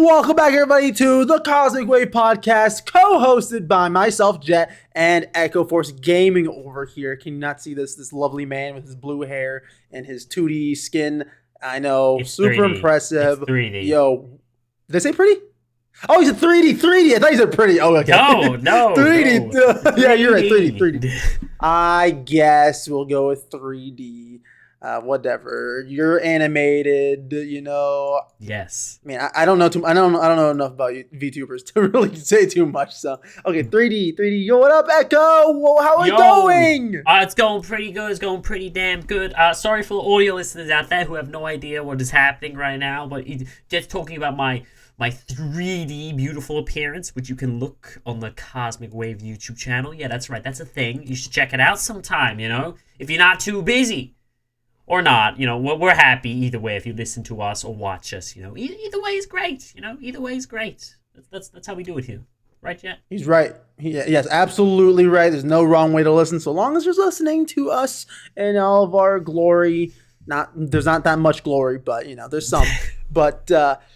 Welcome back, everybody, to the Cosmic Wave Podcast, co-hosted by myself, Jet, and Echo Force Gaming over here. Can you not see this lovely man with his blue hair and his 2D skin? I know, It's super 3D. impressive. It's 3D. Yo, did I say pretty? Oh, he said 3D, 3D. I thought he said pretty. Oh, okay. No. 3D. No. Yeah, you're right. 3D. I guess we'll go with 3D. Whatever. You're animated, Yes. I mean, I don't know I don't know enough about VTubers to really say too much. So, okay, 3D. Yo, what up, Echo? Whoa, how it going? It's going pretty good. It's going pretty damn good. Sorry for the audio listeners out there who have no idea what is happening right now, but just talking about my 3D beautiful appearance, which you can look on the Cosmic Wave YouTube channel. Yeah, that's right. That's a thing. You should check it out sometime, if you're not too busy. Or not, we're happy either way if you listen to us or watch us, Either way is great, Either way is great. That's how we do it here. Right, Jet? He's right. Yes, absolutely right. There's no wrong way to listen so long as you're listening to us and all of our glory. There's not that much glory, but, there's some. But,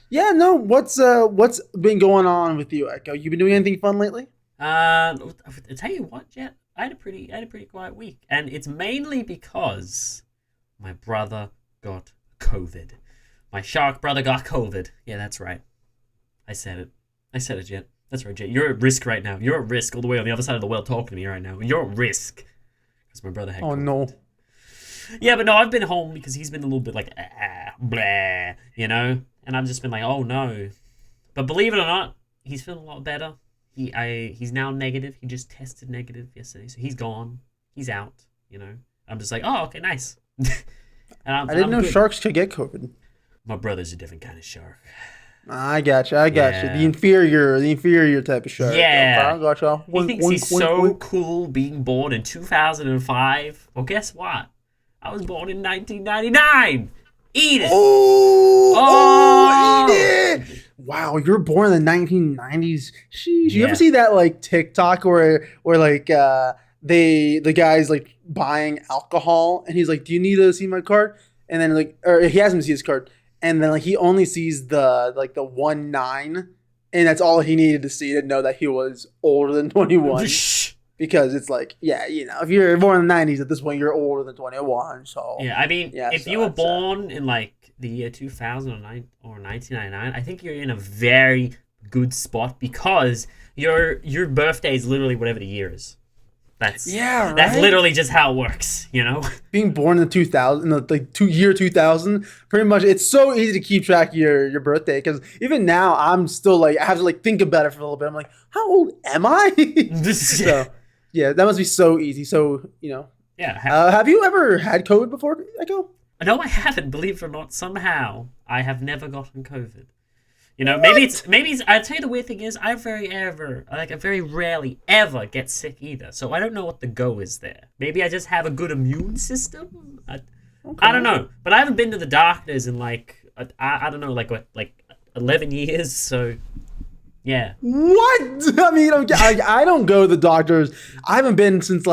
what's been going on with you, Echo? You been doing anything fun lately? I'll tell you what, Jet, I had a pretty quiet week. And it's mainly because my brother got COVID. My shark brother got COVID. Yeah, that's right. I said it, Jet. That's right, Jet. You're at risk right now. You're at risk all the way on the other side of the world talking to me right now. You're at risk. Because my brother had COVID. No. Yeah, but no, I've been home because he's been a little bit like, blah, And I've just been like, oh no. But believe it or not, he's feeling a lot better. He's now negative. He just tested negative yesterday. So he's gone. He's out, I'm just like, oh, okay, nice. I didn't know sharks could get COVID. My brother's a different kind of shark. I got you. The inferior type of shark. Yeah. I got you. He thinks he's so cool being born in 2005. Well, guess what? I was born in 1999. Eat it. Oh, eat it. Wow, you were born in the 1990s. Sheesh. You ever see that TikTok where the guy's buying alcohol and he's like, do you need to see my card? And then or he has him see his card, and then he only sees the 1-9, and that's all he needed to see to know that he was older than 21. Because it's if you're born in the 90s, at this point you're older than 21. So if you were born in the year 2009 or 1999, I think you're in a very good spot because your birthday is literally whatever the year is. That's literally just how it works, Being born in the year 2000, pretty much, it's so easy to keep track of your birthday, because even now I'm still I have to think about it for a little bit. I'm like, how old am I? So yeah, that must be so easy. So have you ever had COVID before, Echo? No, I haven't. Believe it or not, somehow I have never gotten COVID. Maybe it's. I'll tell you the weird thing is, I very rarely ever get sick either. So I don't know what the go is there. Maybe I just have a good immune system. I don't know, but I haven't been to the doctors in I don't know, 11 years. So yeah. What? I mean, I don't go to the doctors. I haven't been since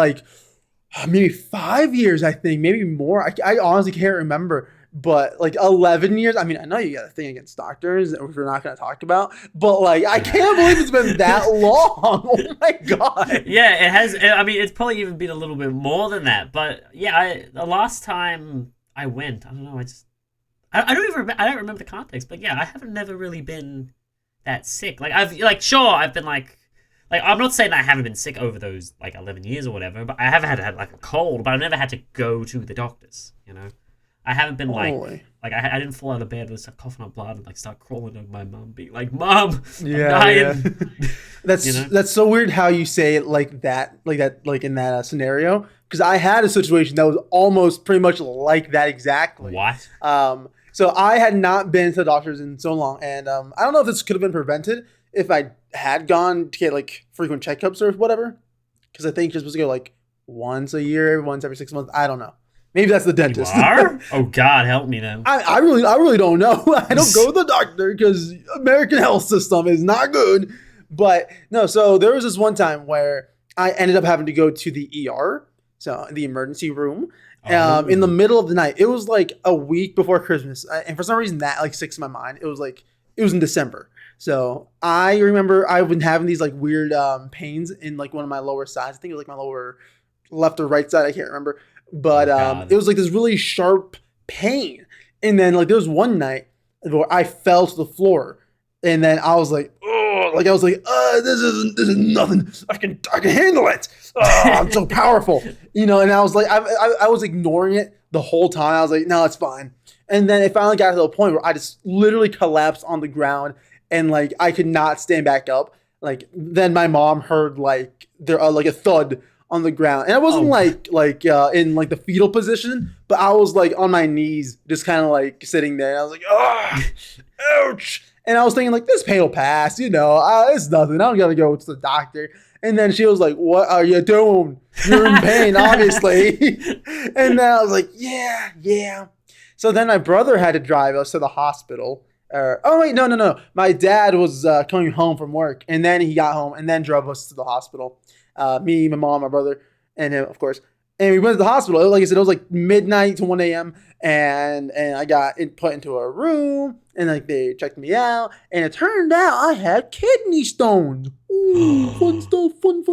maybe 5 years. I think maybe more. I honestly can't remember. But 11 years, I mean, I know you got a thing against doctors, which we're not going to talk about, but I can't believe it's been that long. Oh my God. Yeah, it has. I mean, it's probably even been a little bit more than that. But yeah, the last time I went, I don't know, I don't remember the context, but yeah, I haven't never really been that sick. I've been I'm not saying that I haven't been sick over those 11 years or whatever, but I have had a cold, but I've never had to go to the doctors, I haven't been I didn't fall out of bed and start coughing up blood and start crawling over my mom, being like, Mom, I'm dying. Yeah. That's so weird how you say it in that scenario, because I had a situation that was almost pretty much like that exactly. What? So I had not been to the doctors in so long, and I don't know if this could have been prevented if I had gone to get frequent checkups or whatever, because I think you're supposed to go once a year, once every 6 months. I don't know. Maybe that's the dentist. You are? Oh God, help me then. I really don't know. I don't go to the doctor because American health system is not good. But no, so there was this one time where I ended up having to go to the ER, so the emergency room, in the middle of the night. It was a week before Christmas, and for some reason that sticks in my mind. It was in December. So I remember I've been having these like weird pains in like one of my lower sides. I think it was like my lower left or right side. I can't remember, but Oh it God. was like this really sharp pain. And then like there was one night where I fell to the floor, and then I was like, oh, like I was like, this is nothing. I can handle it. Oh, I'm so powerful, you know. And I was like, I was ignoring it the whole time. I was like, no, it's fine. And then it finally got to the point where I just literally collapsed on the ground, and like I could not stand back up. Like then my mom heard like there like a thud on the ground, and I wasn't Oh, like in like the fetal position, but I was like on my knees, just kind of like sitting there. And I was like, ah, ouch. And I was thinking like this pain will pass, you know, it's nothing. I don't gotta go to the doctor. And then she was like, "What are you doing? You're in pain, obviously." And then I was like, "Yeah, yeah." So then my brother had to drive us to the hospital. Oh wait, no. My dad was coming home from work, and then he got home, and then drove us to the hospital. Me, my mom, my brother, and him, of course. And we went to the hospital. Like I said, it was like midnight to 1 a.m. And I got put into a room, and like they checked me out, and it turned out I had kidney stones. Ooh, fun stuff, fun.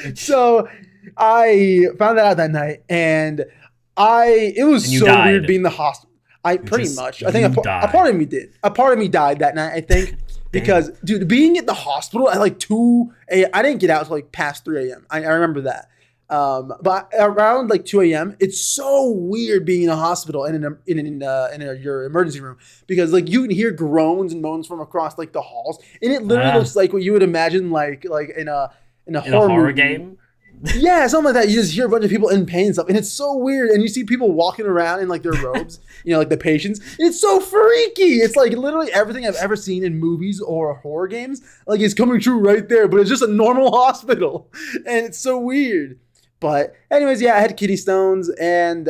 it's, So I found that out that night, and it was and you so weird died. being in the hospital. I You pretty just much. I think you a part died. of me did. A part of me died that night. I think Damn. because, dude, being at the hospital at like 2 a.m. I didn't get out until like past 3 a.m. I remember that. But around like 2 a.m., it's so weird being in a hospital and your emergency room, because like you can hear groans and moans from across like the halls, and it literally Ah, looks like what you would imagine like in a in a horror horror movie. game. Yeah, something like that. You just hear a bunch of people in pain and stuff, and it's so weird. And you see people walking around in like their robes, you know, like the patients. It's so freaky. It's like literally everything I've ever seen in movies or horror games. Like it's coming true right there, but it's just a normal hospital, and it's so weird. But anyways, yeah, I had kidney stones, and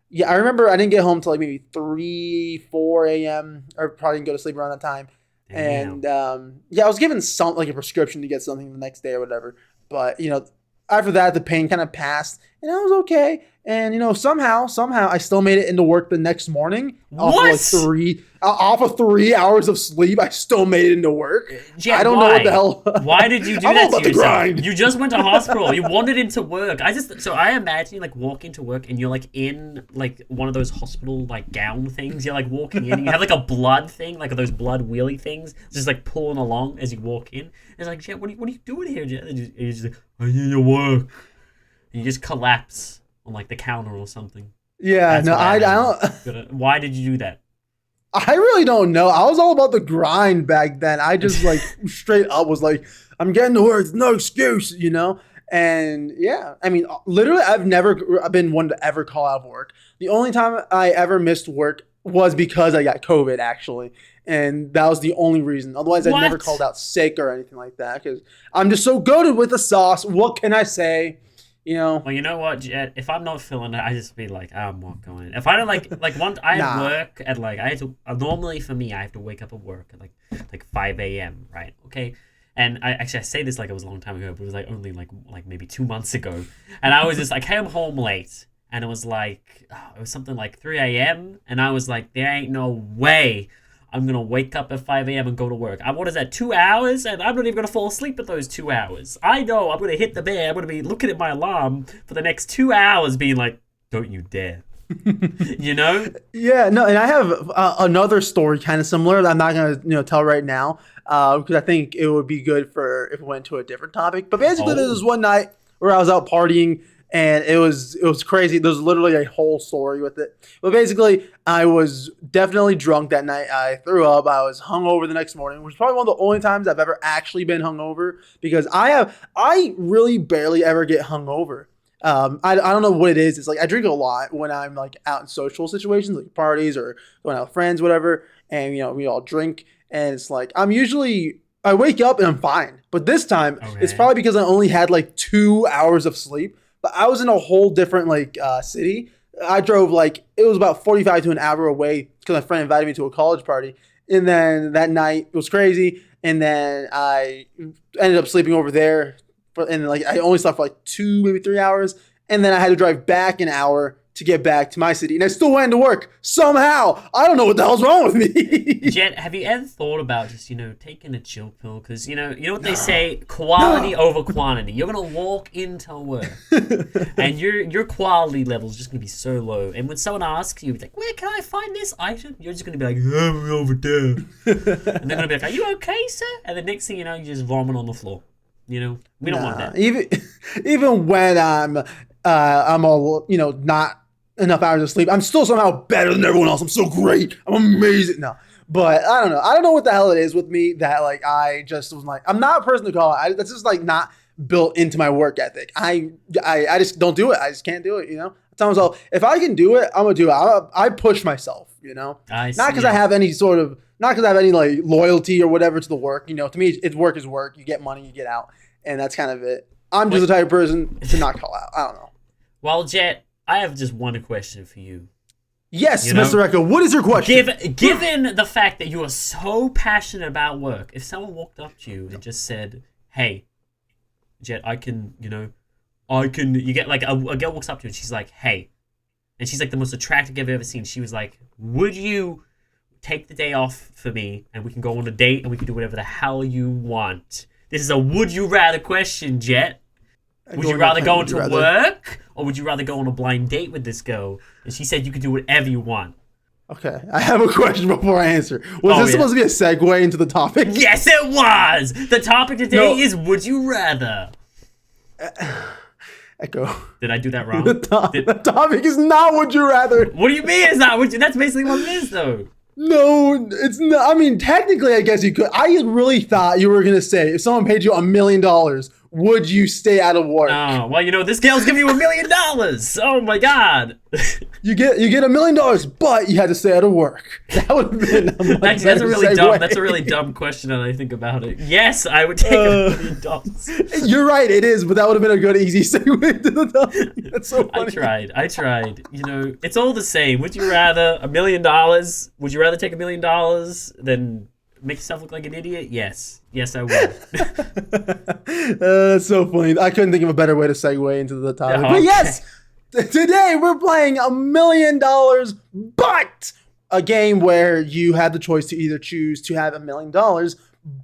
yeah, I remember I didn't get home till like maybe 3, 4 a.m. or probably didn't go to sleep around that time. And Damn. yeah, I was given some like a prescription to get something the next day or whatever. But you know, after that, the pain kind of passed, and I was okay. And you know, somehow, I still made it into work the next morning What? off of 3 hours of sleep. I still made it into work. I Jet, don't know what the why? hell. Why did you do I'm all that to about the yourself? grind. You just went to hospital. You wanted into work. I imagine you like walking to work and you're like in like one of those hospital like gown things. You're like walking in and you have like a blood thing, like those blood wheelie things, just like pulling along as you walk in. It's like, Jet, what are you doing here, Jet? And you're just like, I need to work. And you just collapse on like the counter or something. Yeah, That's no, what I I imagine. don't. Why did you do that? I really don't know. I was all about the grind back then. I just like straight up was like, I'm getting to work. No excuse, you know? And yeah, I mean, literally, I've never been one to ever call out of work. The only time I ever missed work was because I got COVID, actually. And that was the only reason. Otherwise, I'd never called What? out sick or anything like that, because I'm just so goated with the sauce. What can I say? You know? Well, you know what, Jet? If I'm not feeling it, I just be like, I'm not going. If I don't like one, I Nah. work at like I have to. Normally for me, I have to wake up at work at like 5 a.m. Right? Okay. And I say this like it was a long time ago, but it was like only like maybe 2 months ago. And I was just I came home late, and it was like it was something like 3 a.m. And I was like, there ain't no way I'm gonna wake up at 5 a.m. and go to work. What is that, 2 hours? And I'm not even gonna fall asleep at those 2 hours. I know I'm gonna hit the bed. I'm gonna be looking at my alarm for the next 2 hours, being like, "Don't you dare!" You know? Yeah, no, and I have another story kind of similar that I'm not gonna tell right now because I think it would be good for if we went to a different topic. But basically, there was Oh, one night where I was out partying, and it was crazy. There's literally a whole story with it. But basically, I was definitely drunk that night. I threw up. I was hungover the next morning, which is probably one of the only times I've ever actually been hungover, because I really barely ever get hungover. I don't know what it is. It's like I drink a lot when I'm like out in social situations, like parties or going out with friends, whatever. And we all drink, and it's like I wake up and I'm fine. But this time, it's okay. probably because I only had like 2 hours of sleep. But I was in a whole different like city. I drove like it was about 45 to an hour away because my friend invited me to a college party. And then that night it was crazy. And then I ended up sleeping over there, and like I only slept for like 2, maybe 3 hours, and then I had to drive back an hour to get back to my city, and I still went into work somehow. I don't know what the hell's wrong with me. Jet, have you ever thought about just, taking a chill pill? Because, you know what they say, quality over quantity. You're going to walk into work, and your quality level is just going to be so low. And when someone asks you, like, where can I find this item? You're just going to be like, oh, over there. And they're going to be like, are you okay, sir? And the next thing you know, you just vomit on the floor. We don't want that. Even when I'm all, not enough hours of sleep, I'm still somehow better than everyone else. I'm so great. I'm amazing. No, but I don't know. I don't know what the hell it is with me that like I just was like, I'm not a person to call it. That's just like not built into my work ethic. I just don't do it. I just can't do it. I tell myself if I can do it, I'm gonna do it. I push myself. Not because I have any like loyalty or whatever to the work. To me, it's work is work. You get money, you get out, and that's kind of it. I'm just the type of person to not call out. I don't know. Well, Jet, I have just one question for you. Yes, Mr. Echo, what is your question? Given the fact that you are so passionate about work, if someone walked up to you and just said, hey, Jet, you get like a girl walks up to you and she's like, hey, and she's like the most attractive I've ever seen. She was like, would you take the day off for me and we can go on a date and we can do whatever the hell you want? This is a would you rather question, Jet. Would you rather go into work or would you rather go on a blind date with this girl? And she said you could do whatever you want. Okay, I have a question before I answer. Was this supposed to be a segue into the topic? Yes, it was! The topic today is would you rather. Echo. Did I do that wrong? The topic is not would you rather. What do you mean it's not? That's basically what it is, though. No, it's not. I mean, technically, I guess you could. I really thought you were going to say, if someone paid you $1 million, would you stay out of work? Oh, well, this girl's giving you $1 million. Oh, my God. You get $1 million, but you had to stay out of work. That would have been that's a really dumb question now that I think about it. Yes, I would take $1 million. You're right, it is, but that would have been a good, easy segue to the topic. That's so funny. I tried. It's all the same. Would you rather $1 million? Would you rather take $1 million than make yourself look like an idiot? Yes, I would. That's so funny. I couldn't think of a better way to segue into the topic. Okay. But yes, today we're playing $1 million, but a game where you have the choice to either choose to have $1 million,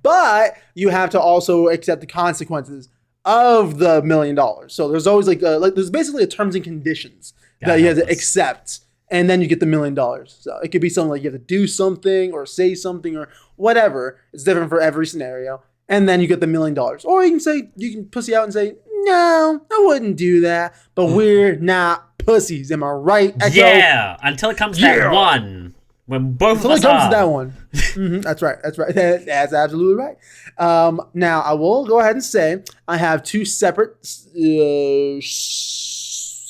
but you have to also accept the consequences of the $1 million. So there's always there's basically a terms and conditions that you have to accept. And then you get the $1 million. So it could be something like you have to do something or say something or whatever. It's different for every scenario. And then you get the $1 million. Or you can pussy out and say, no, I wouldn't do that. But we're not pussies. Am I right, Echo? Yeah, until it comes to that one. When both of us comes to that one. That's right. That's absolutely right. Now, I will go ahead and say I have two separate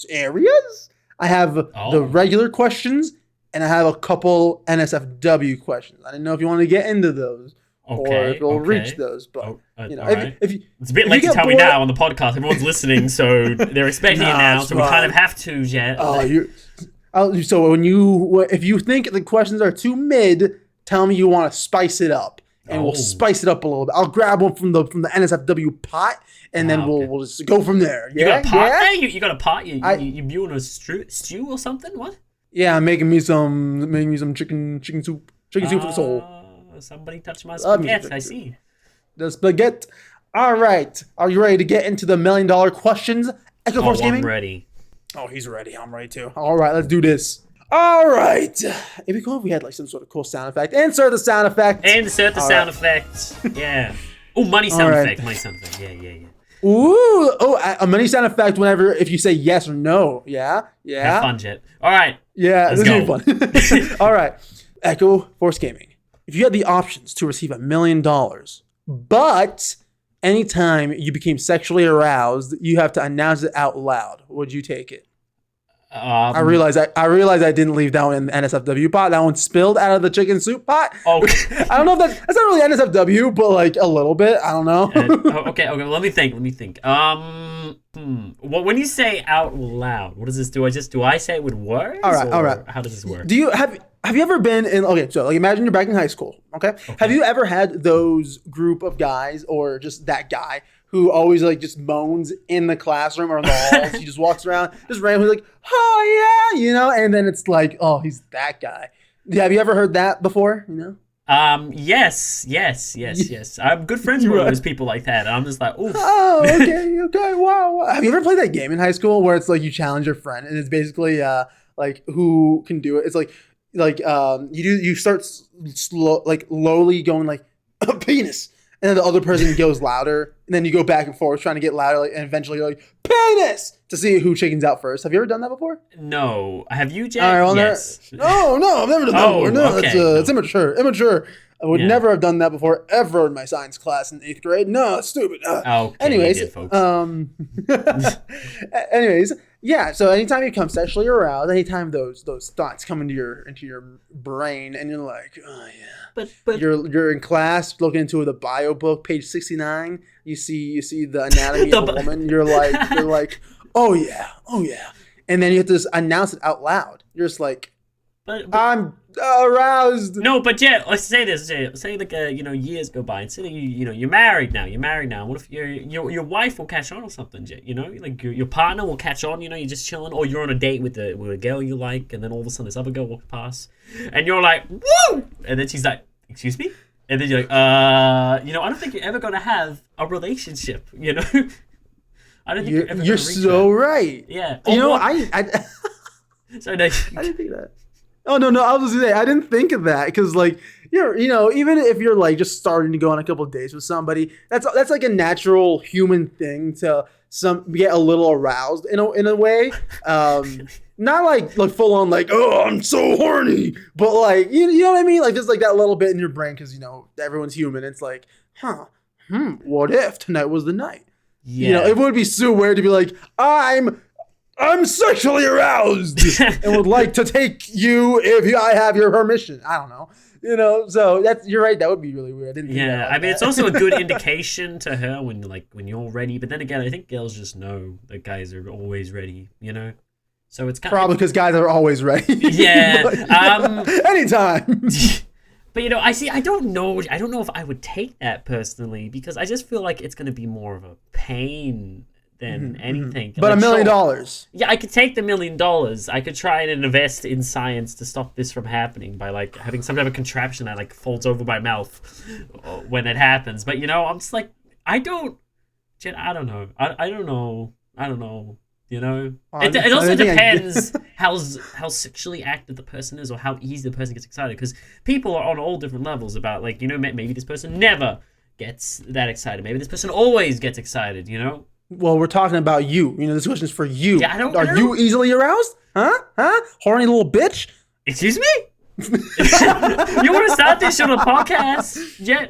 areas. I have the regular questions, and I have a couple NSFW questions. I didn't know if you want to get into those or if you'll reach those. But it's a bit late to tell me now on the podcast. Everyone's listening, so they're expecting it now. So we kind of have to, Jet. So if you think the questions are too mid, tell me you want to spice it up, and we'll spice it up a little bit. I'll grab one from the NSFW pot. And then we'll just go from there. Yeah? You got a pot? Yeah? You got a pot? You viewing a stew or something? What? Yeah, I'm making me some chicken soup. Chicken soup for the soul. Somebody touched my spaghetti. I see. The spaghetti. All right. Are you ready to get into the $1 million questions? Echo Force Gaming? I'm ready. Oh, he's ready. I'm ready too. All right, let's do this. All right. It'd be cool if we had some sort of cool sound effect. Insert the sound effect. Sound effect. Yeah. Oh, money sound effect. Money sound effect. Yeah. Ooh, a money sound effect if you say yes or no. Yeah. Have fun, Jet. All right. Yeah, this is fun. All right. Echo Force Gaming. If you had the options to receive $1 million, but anytime you became sexually aroused, you have to announce it out loud, would you take it? I realize I didn't leave that one in the NSFW pot. That one spilled out of the chicken soup pot. Okay. I don't know if that's not really NSFW, but like a little bit. I don't know. Okay. Let me think. Well, when you say out loud, what does this do? Do I say it with words? All right. How does this work? Do you have you ever been in? Okay, so like imagine you're back in high school. Okay. Have you ever had those group of guys or just that guy who always like just moans in the classroom or in the halls. He just walks around, just randomly like, oh yeah, and then it's like, oh, he's that guy. Yeah, have you ever heard that before? Yes. I'm good friends with those people like that. And I'm just like, ooh. Oh, okay, wow. Have you ever played that game in high school where it's like you challenge your friend and it's basically like who can do it? It's like you start slow, like lowly going like penis, and then the other person goes louder, and then you go back and forth trying to get louder, like, and eventually you're like penis to see who chickens out first. Have you ever done that before? No. Have you, Jay? All right, well, yes. No, I've never done that before. No, okay. It's immature. I would never have done that before ever in my science class in 8th grade. No, it's stupid. Okay, anyways, did, folks. anyways, yeah. So anytime you become sexually aroused, anytime those thoughts come into your brain, and you're like, oh yeah. But you're in class looking into the bio book, page 69. You see the anatomy of a woman. You're like, oh yeah, and then you have to just announce it out loud. You're just like, but I'm aroused. No, but yeah, let's say this. Say like years go by, and say that you're married now. What if your wife will catch on or something, Jay? Like your partner will catch on. You're just chilling, or you're on a date with a girl you like, and then all of a sudden this other girl walks past, and you're like, woo! And then she's like, excuse me? And then you're like, I don't think you're ever gonna have a relationship. I don't think you're ever. You're so right. Yeah. I Sorry, no. I didn't think of that. Oh no! I was just saying I didn't think of that because like even if you're like just starting to go on a couple of dates with somebody, that's like a natural human thing to get a little aroused in a way. Not like full on like, oh, I'm so horny, but like you know what I mean, like just like that little bit in your brain because everyone's human. It's like, what if tonight was the night? Yeah. It would be so weird to be like, I'm sexually aroused and would like to take you if I have your permission. I don't know. So you're right. That would be really weird. I didn't think I mean, it's also a good indication to her when you're ready. But then again, I think girls just know that guys are always ready, So it's probably because guys are always ready. Yeah. Anytime. But I don't know if I would take that personally because I just feel like it's going to be more of a pain than anything. But $1 million. Yeah, I could take the $1 million. I could try and invest in science to stop this from happening by like having some type of contraption that like folds over my mouth when it happens. But I'm just like, I don't know. I don't know. It also depends how sexually active the person is or how easy the person gets excited because people are on all different levels about like maybe this person never gets that excited. Maybe this person always gets excited. Well, we're talking about you. This question is for you. Yeah, Are you easily aroused? Huh? Horny little bitch? Excuse me? You want to start this on a podcast? Jet?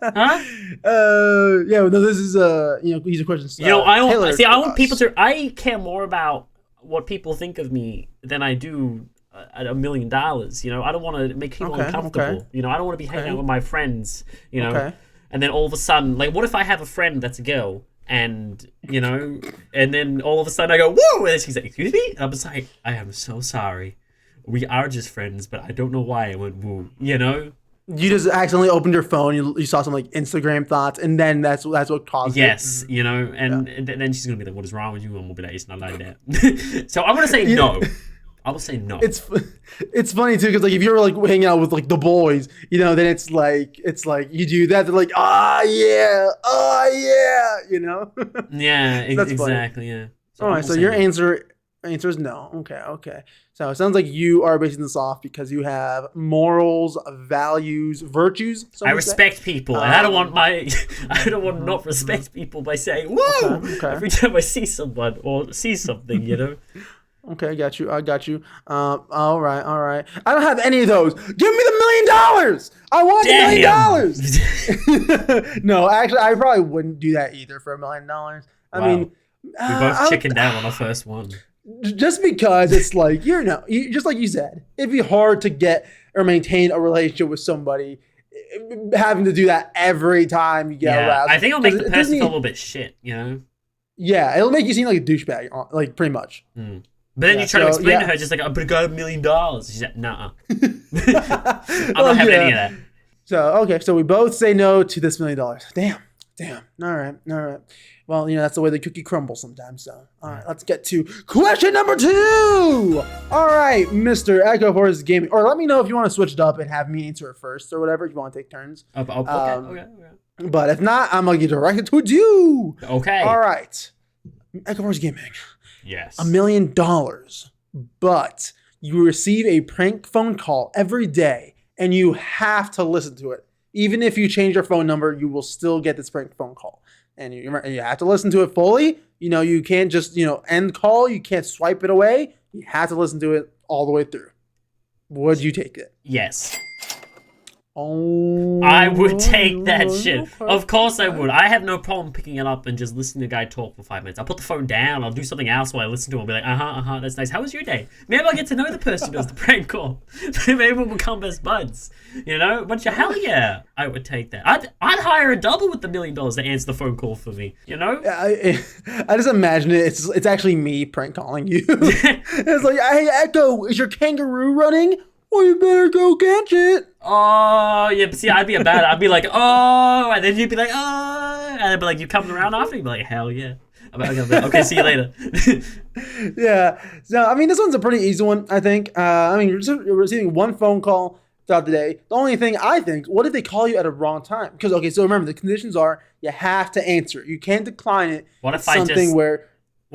Huh? Yeah. No. This is these are questions. I care more about what people think of me than I do at $1 million. I don't want to make people uncomfortable. I don't want to be hanging out with my friends. And then all of a sudden, like, what if I have a friend that's a girl, and and then all of a sudden I go, whoa, and she's like, excuse me? And I'm just like, I am so sorry. We are just friends, but I don't know why I went woo. You just accidentally opened your phone. You saw some like Instagram thoughts, and then that's what caused it. Yes, and then she's gonna be like, "What is wrong with you?" And we'll be like, "It's not like that." So I'm gonna say no. I will say no. It's funny too because like if you're like hanging out with like the boys, then it's like you do that. They're like, yeah. Yeah, That's exactly. Funny. Yeah. So all right. So your answer is no. Okay. So it sounds like you are basing this off because you have morals, values, virtues. I respect people, and I don't want to not respect people by saying whoa every time I see someone or see something. Okay, I got you. All right. I don't have any of those. Give me the $1 million. I want the $1 million. No, actually, I probably wouldn't do that either for $1 million. I mean, we both chickened out on the first one. Just because it's like just like you said, it'd be hard to get or maintain a relationship with somebody having to do that every time you get aroused. I think it'll make the person feel a little bit shit. Yeah, it'll make you seem like a douchebag, like pretty much. But then you try to explain to her, just like, but I got $1 million. She's like, nah. I'm not having any of that. So we both say no to this $1 million. Damn. All right. All right. Well, that's the way the cookie crumbles sometimes. So, all right, let's get to question number 2. All right, Mr. Echo Force Gaming. Or let me know if you want to switch it up and have me answer it first or whatever. If you want to take turns. Okay. But if not, I'm going to direct it to you. Okay. All right. Echo Force Gaming. Yes. $1 million. But you receive a prank phone call every day and you have to listen to it. Even if you change your phone number, you will still get this prank phone call. And you have to listen to it fully. You can't just, end call. You can't swipe it away. You have to listen to it all the way through. Would you take it? Yes. Oh, I would take that shit. Of course I would. I have no problem picking it up and just listening to the guy talk for 5 minutes. I'll put the phone down. I'll do something else while I listen to him. I'll be like, that's nice. How was your day? Maybe I'll get to know the person who does the prank call. Maybe we'll become best buds. But hell yeah, I would take that. I'd hire a double with the $1 million to answer the phone call for me. I just imagine it. It's actually me prank calling you. It's like, hey, Echo, is your kangaroo running? Well, you better go catch it. Oh, yeah, but see, I'd be I'd be like, oh, and then you'd be like, oh, and I'd be like, you coming around after? You'd be like, hell yeah. Okay, see you later. Yeah. So, this one's a pretty easy one, I think. You're receiving one phone call throughout the day. The only thing I think, what if they call you at a wrong time? Because, okay, so remember, the conditions are you have to answer it. You can't decline it. What if What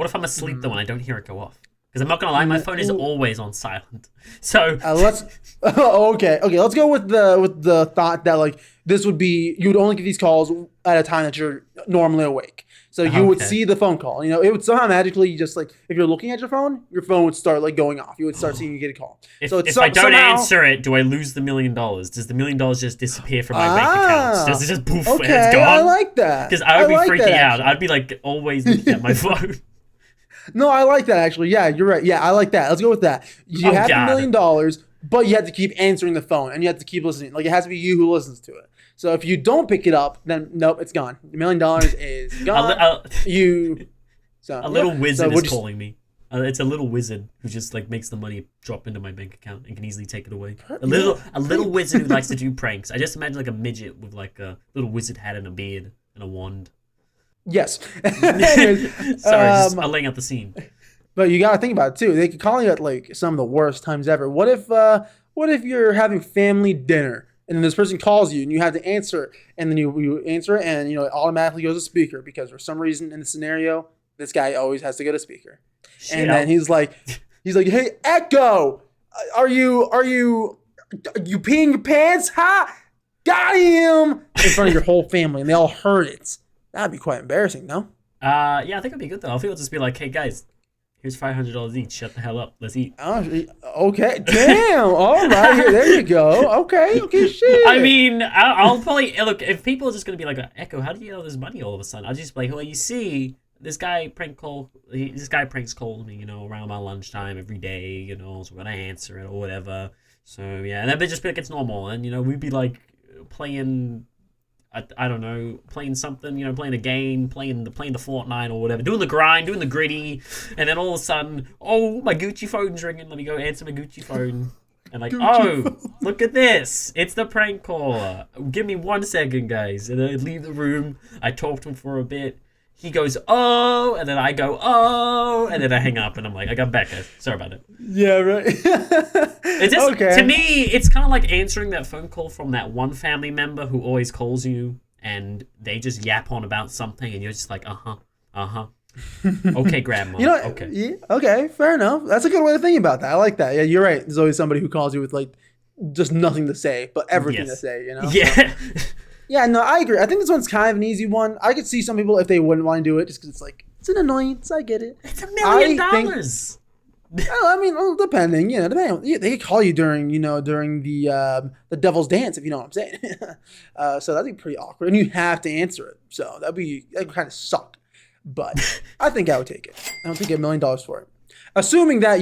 if I'm asleep, though, and I don't hear it go off? Because I'm not gonna lie, my phone is always on silent. So okay. Let's go with the thought that this would be, you would only get these calls at a time that you're normally awake. So you would see the phone call. It would somehow magically just if you're looking at your phone would start going off. You would start seeing you get a call. If I don't answer it, do I lose the $1 million? Does the $1 million just disappear from my bank account? Does it just poof and it's gone? I like that. Because I would be freaking out. I'd be always looking at my phone. No, I like that actually. Yeah, you're right. Yeah, I like that. Let's go with that. You have $1 million, but you have to keep answering the phone and you have to keep listening. It has to be you who listens to it. So if you don't pick it up, then nope, it's gone. $1 million is gone. A little wizard is calling me. It's a little wizard who just makes the money drop into my bank account and can easily take it away. A little wizard who likes to do pranks. I just imagine a midget with a little wizard hat and a beard and a wand. Yes. Sorry, I'm laying out the scene. But you got to think about it too. They could call you at some of the worst times ever. What if you're having family dinner and then this person calls you and you have to answer it, and then you answer it and it automatically goes to speaker because for some reason in the scenario this guy always has to go to speaker. And then he's like, hey Echo, are you peeing your pants? Ha! Got him! In front of your whole family and they all heard it. That'd be quite embarrassing, no? Yeah, I think it'd be good though. I think it'll just be hey guys, here's $500 each. Shut the hell up. Let's eat. Okay. Damn. All right. There you go. Okay. Shit. I'll probably look if people are just gonna be Echo, how do you get all this money all of a sudden? I'll just be well, you see, this guy pranks calls me, around my lunchtime every day, so we're gonna answer it or whatever. So yeah, and then they just be it's normal, and we'd be playing. I don't know, playing something, playing a game, playing the Fortnite or whatever, doing the grind, doing the gritty, and then all of a sudden, oh, my Gucci phone's ringing. Let me go answer my Gucci phone. And look at this. It's the prank caller. Give me 1 second, guys. And I leave the room. I talk to him for a bit. He goes, oh, and then I go, oh, and then I hang up, and I'm I got back, guys. Sorry about it. Yeah, right. It's just, okay. To me, it's kind of like answering that phone call from that one family member who always calls you, and they just yap on about something, and you're just okay, grandma. Okay. Yeah, okay, fair enough. That's a good way to think about that. I like that. Yeah, you're right. There's always somebody who calls you with just nothing to say, but everything to say, Yeah. Yeah, no, I agree. I think this one's kind of an easy one. I could see some people if they wouldn't want to do it just because it's an annoyance. I get it. It's $1 million. Depending. They could call you during the devil's dance, if you know what I'm saying. So that'd be pretty awkward, and you have to answer it. So that would kind of suck. But I think I would take it. I don't think $1 million for it. Assuming that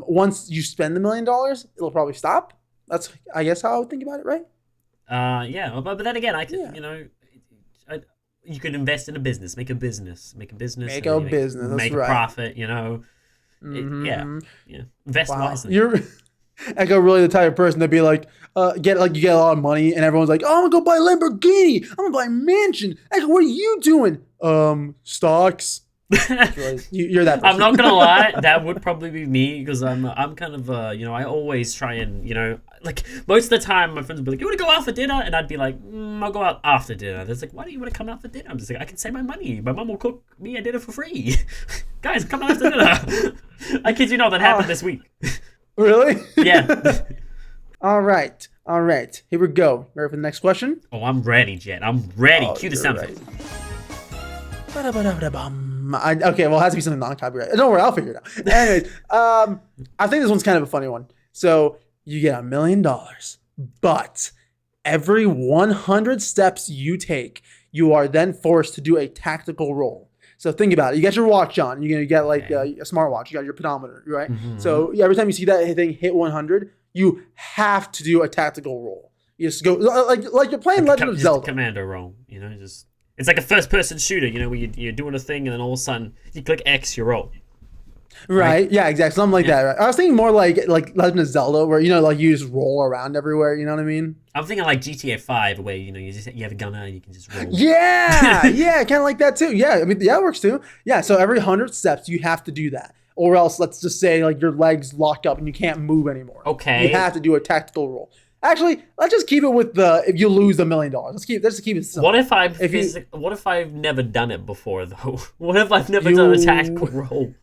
once you spend the $1 million, it'll probably stop. That's I guess how I would think about it, right? Yeah, but then again, I could, you could invest in a business, make a business, Make a business, that's make right. a profit, Mm-hmm. Yeah, invest wisely. Echo really the type of person to be like, you get a lot of money and everyone's like, oh, I'm gonna go buy a Lamborghini. I'm gonna buy a mansion. Echo, what are you doing? Stocks. You're that person. I'm not gonna lie, that would probably be me because I'm kind of I always try and like most of the time my friends would be like, you want to go out for dinner, and I'd be like, I'll go out after dinner. It's like, why do you want to come out for dinner? I'm just like, I can save my money. My mum will cook me a dinner for free. Guys, come out after dinner. I kid you not, that happened this week. Really? Yeah. All right. Here we go. Ready for the next question? Oh, I'm ready, Jet. I'm ready. Cue the sound effect. Okay, well, it has to be something non-copyright. Don't worry, I'll figure it out. Anyways, I think this one's kind of a funny one. So you get $1 million, but every 100 steps you take, you are then forced to do a tactical roll. So think about it. You get your watch on. You get like a smartwatch. You got your pedometer, right? Mm-hmm. So every time you see that thing hit 100, you have to do a tactical roll. You just go like you're playing Legend of Zelda. Commando roll, just. It's like a first-person shooter, where you're doing a thing and then all of a sudden you click X, you roll. Right? Yeah, exactly. Something like that. Right? I was thinking more like Legend of Zelda, where like you just roll around everywhere. You know what I mean? I'm thinking like GTA 5, where you have a gunner and you can just roll. Yeah, yeah, kind of like that too. Yeah, I mean, it works too. Yeah, so every 100 steps you have to do that, or else let's just say like your legs lock up and you can't move anymore. Okay, you have to do a tactical roll. Actually, let's just keep it with if you lose $1 million. Let's just keep it simple. What if I've never done it before though? What if I've never done a tactical roll?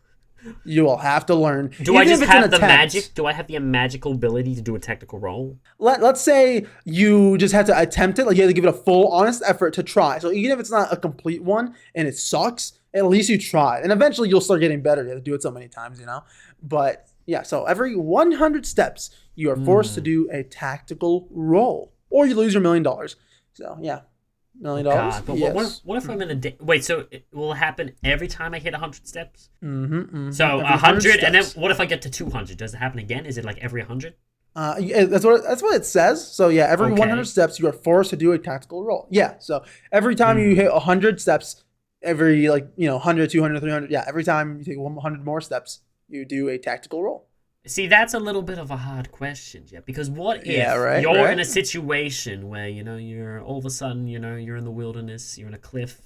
You will have to learn. Do I just have the magic? Do I have the magical ability to do a tactical roll? Let's say you just have to attempt it. Like you have to give it a full, honest effort to try. So even if it's not a complete one and it sucks, at least you tried. And eventually you'll start getting better. You have to do it so many times, But yeah, so every 100 steps, you are forced to do a tactical roll, or you lose your $1 million. So yeah, $1 million. God, but yes. what if I'm in a day? Wait, so it will happen every time I hit 100 steps? Mm-hmm. So 100, and then what if I get to 200? Does it happen again? Is it like every 100? That's what it says. So yeah, every 100 steps, you are forced to do a tactical roll. Yeah, so every time you hit 100 steps, every 100, 200, 300, yeah, every time you take 100 more steps, you do a tactical roll. See, that's a little bit of a hard question, Jeff, because what if you're in a situation where, you're all of a sudden, you're in the wilderness, you're in a cliff,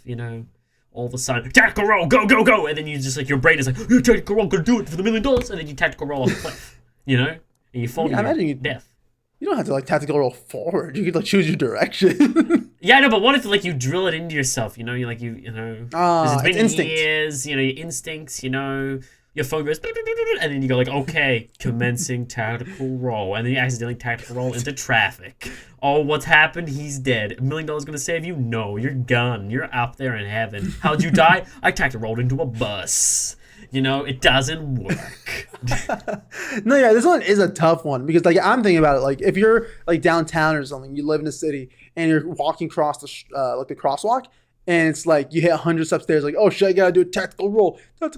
all of a sudden, tactical roll, go, go, go, and then you just your brain is like, you tactical roll, gonna do it for the $1 million, and then you tactical roll off the cliff, and you fall to your death. You don't have to tactical roll forward. You could choose your direction. Yeah, I know, but what if you drill it into yourself? It's been instinct. Years, your instincts, your phone goes, and then you go okay, commencing tactical roll, and then you accidentally tactical roll into traffic. Oh, what's happened? He's dead. $1 million gonna save you? No, you're gone. You're up there in heaven. How'd you die? I tactical rolled into a bus. It doesn't work. No, yeah, this one is a tough one because I'm thinking about it. If you're downtown or something, you live in a city and you're walking across the the crosswalk. And it's you hit 100 steps there. It's oh shit, I gotta do a tactical roll. And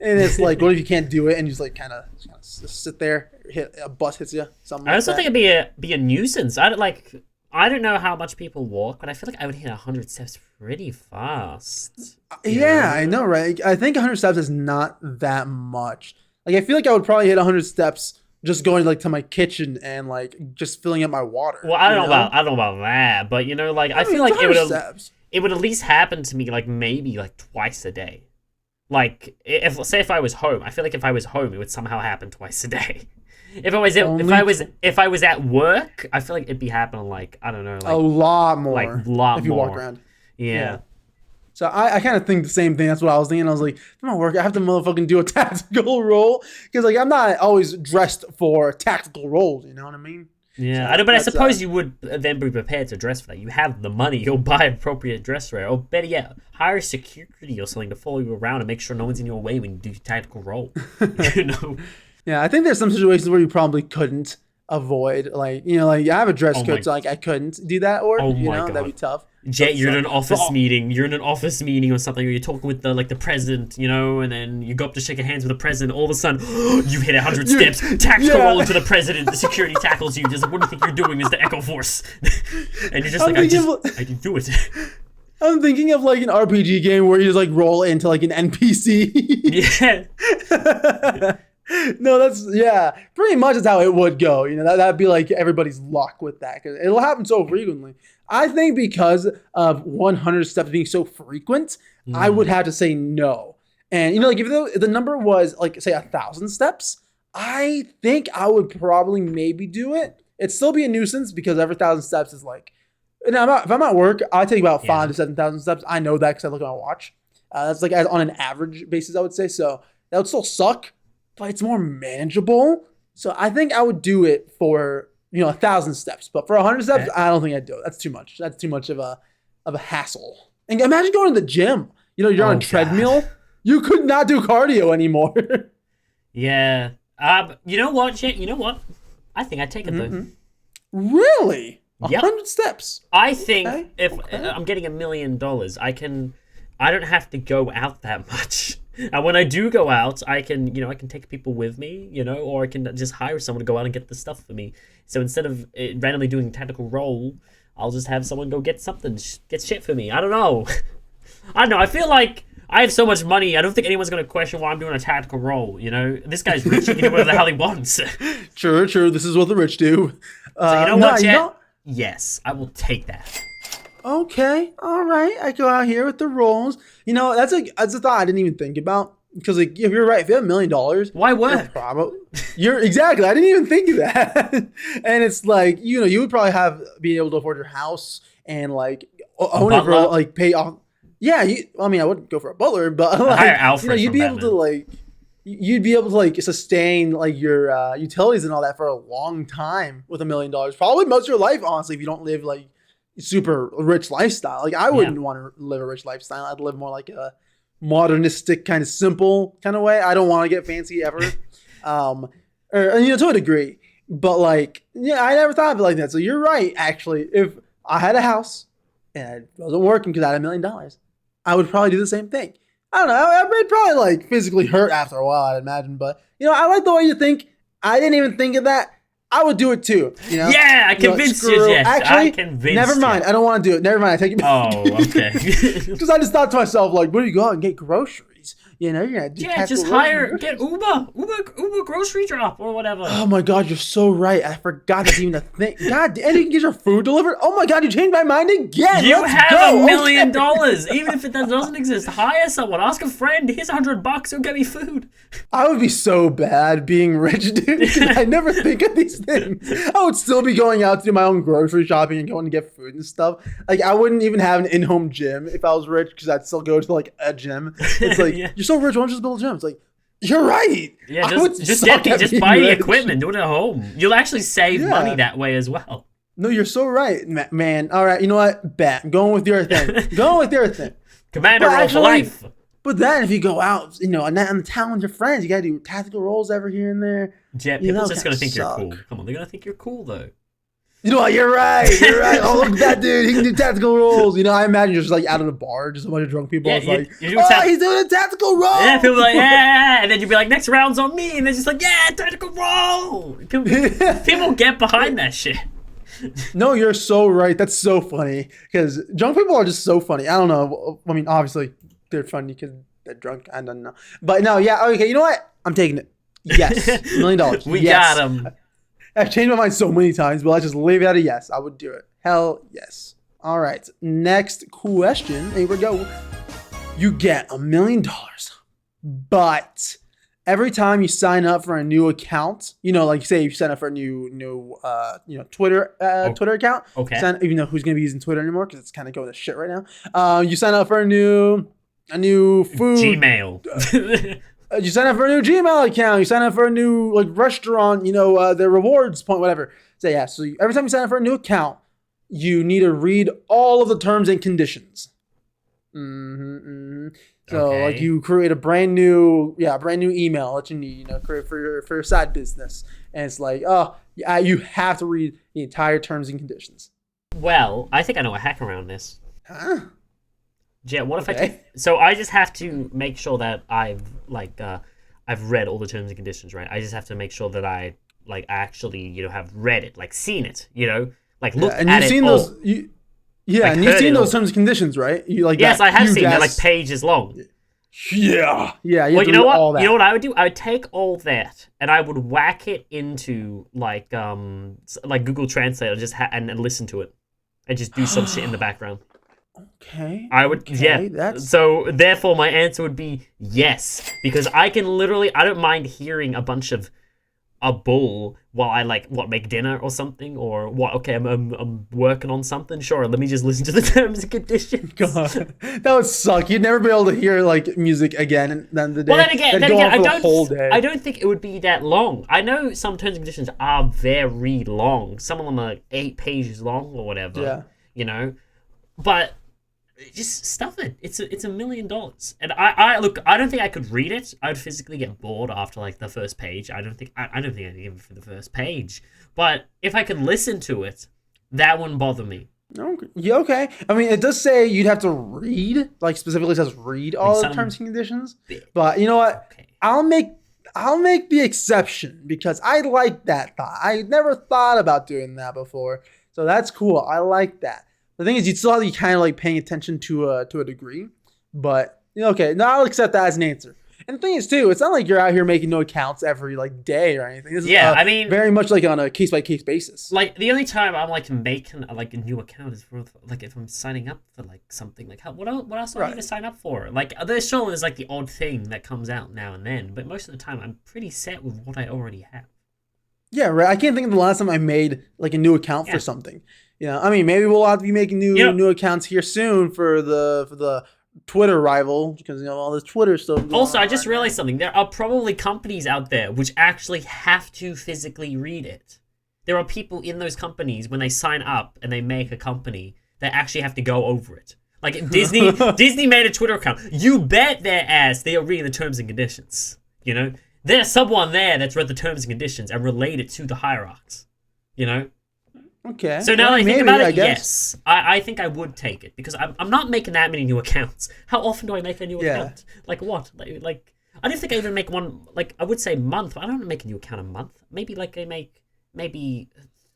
it's what if you can't do it and you just kind of sit there, hit a bus hits you. Something. I also think it'd be a nuisance. I don't know how much people walk, but I feel I would hit 100 steps pretty fast. Yeah, I know, right? I think 100 steps is not that much. I feel I would probably hit 100 steps just going to my kitchen and just filling up my water. Well, I don't know about that, but I feel it would. Steps. It would at least happen to me maybe twice a day. If I was home, I feel if I was home, it would somehow happen twice a day. If I was at work, I feel it'd be happening I don't know, a lot more. If you walk around. Yeah. So I kind of think the same thing. That's what I was thinking. I was if I'm at work, I have to motherfucking do a tactical roll because I'm not always dressed for tactical rolls. You know what I mean? Yeah, I know, but I suppose you would then be prepared to dress for that. You have the money, you'll buy appropriate dress wear. Or better yet, hire security or something to follow you around and make sure no one's in your way when you do tactical roll. Yeah, I think there's some situations where you probably couldn't avoid. I have a dress code, so I couldn't do that, or God. That'd be tough. Jay, you're in an office meeting. You're in an office meeting or something, or you're talking with the president, and then you go up to shake hands with the president. All of a sudden, you hit 100 steps, tactical roll into the president. The security tackles you. Just what do you think you're doing, Mr. Echo Force? And you're just I didn't do it. I'm thinking of an RPG game where you just roll into an NPC. Yeah. No, that's yeah. Pretty much that's how it would go. You know, that'd be like everybody's luck with that because it'll happen so frequently. I think because of 100 steps being so frequent, I would Mm, have to say no. And you know, like if the number was like say 1,000 steps, I think I would probably maybe do it. It'd still be a nuisance because every 1,000 steps is like. And if I'm at work, I take about yeah. 5 to 7,000 steps. I know that because I look at my watch. That's like on an average basis, I would say. So that would still suck, but it's more manageable. So I think I would do it for 1,000 steps, but for 100 steps, Okay. I don't think I'd do it. That's too much. That's too much of a hassle. And imagine going to the gym. You know, you're on Oh a God. treadmill. You could not do cardio anymore. Yeah. You know what, Jay? You know what? I think I'd take it though. Really? A Yep. 100 steps? I think Okay. if Okay. I'm getting $1 million, I don't have to go out that much. And when I do go out, I can take people with me, or I can just hire someone to go out and get the stuff for me. So instead of randomly doing a tactical role, I'll just have someone go get something, get shit for me. I don't know. I don't know. I feel like I have so much money. I don't think anyone's gonna question why I'm doing a tactical role. This guy's rich. He can do whatever the hell he wants. So True, true. This is what the rich do. you know No, what, you Jet? know. Yes, I will take that. Okay, all right. I go out here with the rolls. That's a thought I didn't even think about because like if you're right, if you have $1 million, Why you're work? probably you're exactly. I didn't even think of that. And it's like you would probably be able to afford your house and like own it for Butler? like pay off. Yeah, I mean I wouldn't go for a butler, but Hire like Alfred you'd from be able to Batman. like you'd be able to like sustain like your utilities and all that for a long time with $1 million. Probably most of your life, honestly, if you don't live like super rich lifestyle. Like I Yeah. wouldn't want to live a rich lifestyle. I'd live more like a modernistic kind of simple kind of way. I don't want to get fancy ever. Or to a degree. But like, yeah, I never thought of it like that. So you're right, actually. If I had a house and it wasn't working because I had $1 million, I would probably do the same thing. I don't know. I'd probably like physically hurt after a while, I'd imagine. But I like the way you think. I didn't even think of that. I would do it too. Yeah, I convinced you, Screw. Jess. I Actually, convinced never mind. you. I don't want to do it. Never mind. I take it back. Oh, okay. Because I just thought to myself, like, where do you go out and get groceries? You're gonna do Yeah, tactical just roles. get Uber grocery drop or whatever. Oh my God, you're so right. I forgot that's even a thing. God, and you can get your food delivered. Oh my God, you changed my mind again. You Let's have go. $1 million, Okay. even if that doesn't exist. Hire someone. Ask a friend. Here's $100. He'll get me food. I would be so bad being rich, dude. Because I never think of these things. I would still be going out to do my own grocery shopping and going to get food and stuff. Like I wouldn't even have an in-home gym if I was rich, because I'd still go to like a gym. It's like Yeah. you're so rich, why don't you just build a gym? It's like you're right. Yeah, I would just suck at just being buy the rich. equipment. Do it at home. You'll actually save Yeah. money that way as well. No, you're so right, man. All right, you know what? Bet. I'm going with your thing. Going with your thing. Commander But roll for actually- life. But then if you go out, on the town with your friends, you gotta do tactical rolls ever here and there. Jet, You know, people's just gonna kinda think you're suck. cool. Come on, they're gonna think you're cool though. You know what? You're right. You're right. Oh, look at that dude. He can do tactical rolls. I imagine you're just like out of a bar, just a bunch of drunk people. Yeah, It's you- like, you do oh, he's doing a tactical roll. Yeah, people are like, yeah, and then you'd be like, next round's on me, and they're just like, yeah, tactical roll. People get behind that shit. No, you're so right. That's so funny because drunk people are just so funny. I don't know. I mean, obviously they're funny because they're drunk. I don't know, but no, yeah. Okay, you know what? I'm taking it. Yes, $1 million. We Yes. got him. I've changed my mind so many times, but I just leave it at a yes. I would do it. Hell yes. All right. Next question. Here we go. You get $1 million, but every time you sign up for a new account, like say you sign up for a new Twitter Twitter account. Okay. Even though who's gonna be using Twitter anymore because it's kind of going to shit right now. You sign up for a new food. Gmail. You sign up for a new Gmail account. You sign up for a new restaurant. The rewards point, whatever. So yeah. So every time you sign up for a new account, you need to read all of the terms and conditions. So Okay. you create a brand new email that you need, create for your side business, and it's like, oh, yeah, you have to read the entire terms and conditions. Well, I think I know a hack around this. Huh? Jet, what if I Okay. so I just have to make sure that I've read all the terms and conditions, right? I just have to make sure that I actually, have read it, seen it, looked And at you've it seen all. those. And you've heard seen it those all. terms and conditions, right? You like Yes, that I have huge seen. They're ass- pages long. Yeah, you Well, have to you know read what? all that. You know what I would do? I would take all that and I would whack it into like Google Translate, or and listen to it, and just do some shit in the background. Okay, I would, yeah. okay, that's So therefore, my answer would be yes, because I can literally, I don't mind hearing a bunch of a bull while I make dinner or something, or what? Okay, I'm working on something. Sure, let me just listen to the terms and conditions. God, that would suck. You'd never be able to hear like music again at the end of the day. Well, then again, That'd go on for the I whole day. don't think it would be that long. I know some terms and conditions are very long. Some of them are 8 pages long or whatever. Yeah. You know, but just stuff it. It's $1 million, and I look. I don't think I could read it. I would physically get bored after like the first page. I don't think I'd give it for the first page. But if I could listen to it, that wouldn't bother me. Okay. Yeah, okay. I mean, it does say you'd have to read, like specifically says read all the terms and conditions. But you know what? Okay. I'll make the exception because I like that thought. I never thought about doing that before, so that's cool. I like that. The thing is, you'd still have to be kind of like paying attention to a degree, but you know, okay, now I'll accept that as an answer. And the thing is, too, it's not like you're out here making new accounts every like day or anything. This is, I mean, very much like on a case by case basis. Like the only time I'm like making like a new account is for like if I'm signing up for like something like what else do I need to sign up for? Like there's like the odd thing that comes out now and then, but most of the time I'm pretty set with what I already have. Yeah, right. I can't think of the last time I made like a new account for something. You know, I mean, maybe we'll have to be making new accounts here soon for the Twitter rival because you know all this Twitter stuff. Also, I just realized something. There are probably companies out there which actually have to physically read it. There are people in those companies when they sign up and they make a company that actually have to go over it. Like Disney made a Twitter account. You bet their ass they are reading the terms and conditions. You know, there's someone there that's read the terms and conditions and related to the hierarchs. You know. Okay. So now that I think about it, yes, I think I would take it because I'm not making that many new accounts. How often do I make a new account? Like what? Like I don't think I even make one. Like I would say month. But I don't make a new account a month. Maybe like I make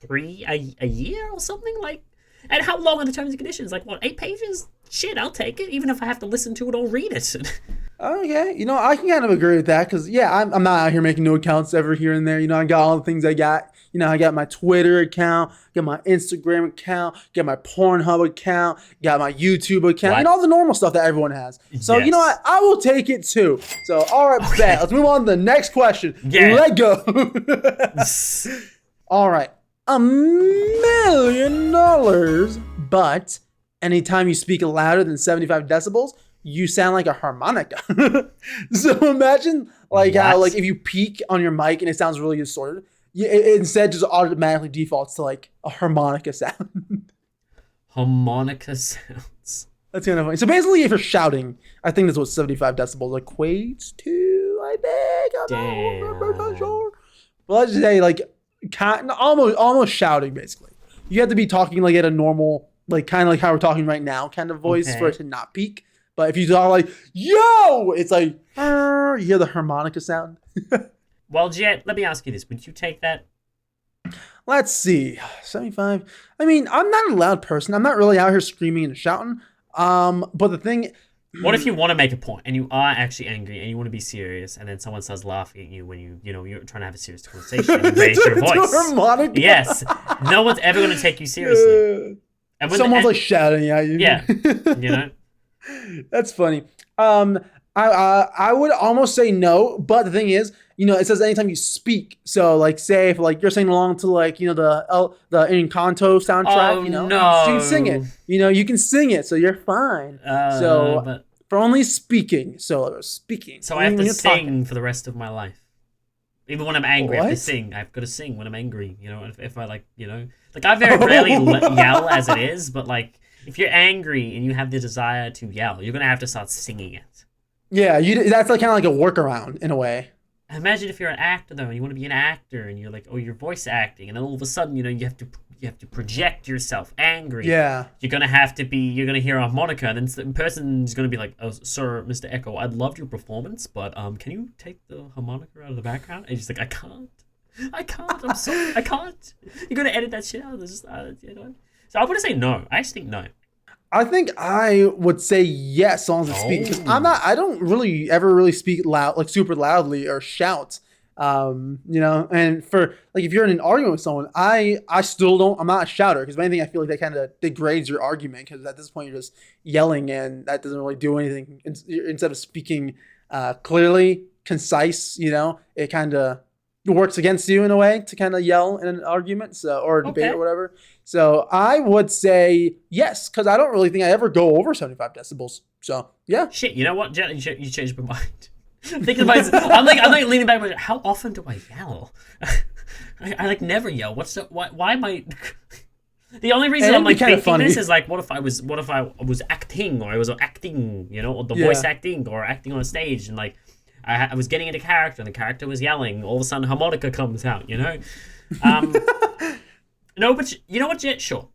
3 a year or something. Like, and how long are the terms and conditions? Like what? 8 pages? Shit, I'll take it. Even if I have to listen to it or read it. Okay, you know I can kind of agree with that because I'm not out here making new accounts every here and there. You know I got all the things I got. You know, I got my Twitter account, got my Instagram account, got my Pornhub account, got my YouTube account, and all the normal stuff that everyone has. So, you know what? I will take it too. So, all right, bet. Let's move on to the next question. Yeah. Let go. All right. $1 million, but anytime you speak louder than 75 decibels, you sound like a harmonica. So imagine like how like if you peak on your mic and it sounds really distorted. It instead just automatically defaults to like a harmonica sound. Harmonica sounds. That's kind of funny. So basically, if you're shouting, I think that's what 75 decibels equates to. I think. I'm not sure. But let's just say like almost shouting basically. You have to be talking like at a normal, like kind of like how we're talking right now, kind of voice for it to not peak. But if you talk like yo, it's like you hear the harmonica sound. Well, Jet, let me ask you this. Would you take that? Let's see. 75. I mean, I'm not a loud person. I'm not really out here screaming and shouting. But the thing... What if you want to make a point and you are actually angry and you want to be serious and then someone starts laughing at you when you're trying to have a serious conversation and raise your voice? Harmonica? Yes. No one's ever going to take you seriously. And someone's like shouting at you. Yeah. You know? That's funny. I would almost say no, but the thing is, you know, it says anytime you speak. So, like, say if like you're singing along to like you know the Encanto soundtrack, you know, you can sing it. You know, you can sing it, so you're fine. For only speaking, so I have to sing for the rest of my life. Even when I'm angry, I have to sing. I've got to sing when I'm angry. You know, if I like, you know, like I very rarely yell as it is, but like if you're angry and you have the desire to yell, you're gonna have to start singing it. Yeah, that's like kind of like a workaround in a way. Imagine if you're an actor though, and you want to be an actor, and you're like, oh, you're voice acting, and then all of a sudden, you know, you have to project yourself angry. Yeah. You're gonna hear a harmonica, and then the person's gonna be like, oh, sir, Mr. Echo, I loved your performance, but can you take the harmonica out of the background? And he's like, I can't. I'm sorry, I can't. You're gonna edit that shit out. You know. So I'm gonna say no. I actually think no. I think I would say yes, as long as it's speaking, because Oh, I don't really ever really speak loud, like super loudly or shout. And for like if you're in an argument with someone, I still don't. I'm not a shouter because if anything, I feel like that kind of degrades your argument because at this point you're just yelling and that doesn't really do anything. Instead of speaking clearly, concise, it kind of works against you in a way to kind of yell in an argument, so or a debate or okay. whatever. So I would say yes, because I don't really think I ever go over 75 decibels. So yeah. Shit, you know what, Jet? You changed my mind. Thinking about it, I'm like leaning back. Like, how often do I yell? I like never yell. Why am I? The only reason And I'm it'd be like kind of thinking funny. this is like, what if I was acting, or I was acting, or the Yeah. voice acting, or acting on a stage, and like I was getting into character, and the character was yelling. All of a sudden, harmonica comes out. Um, no, but you know what, Jet? Sure,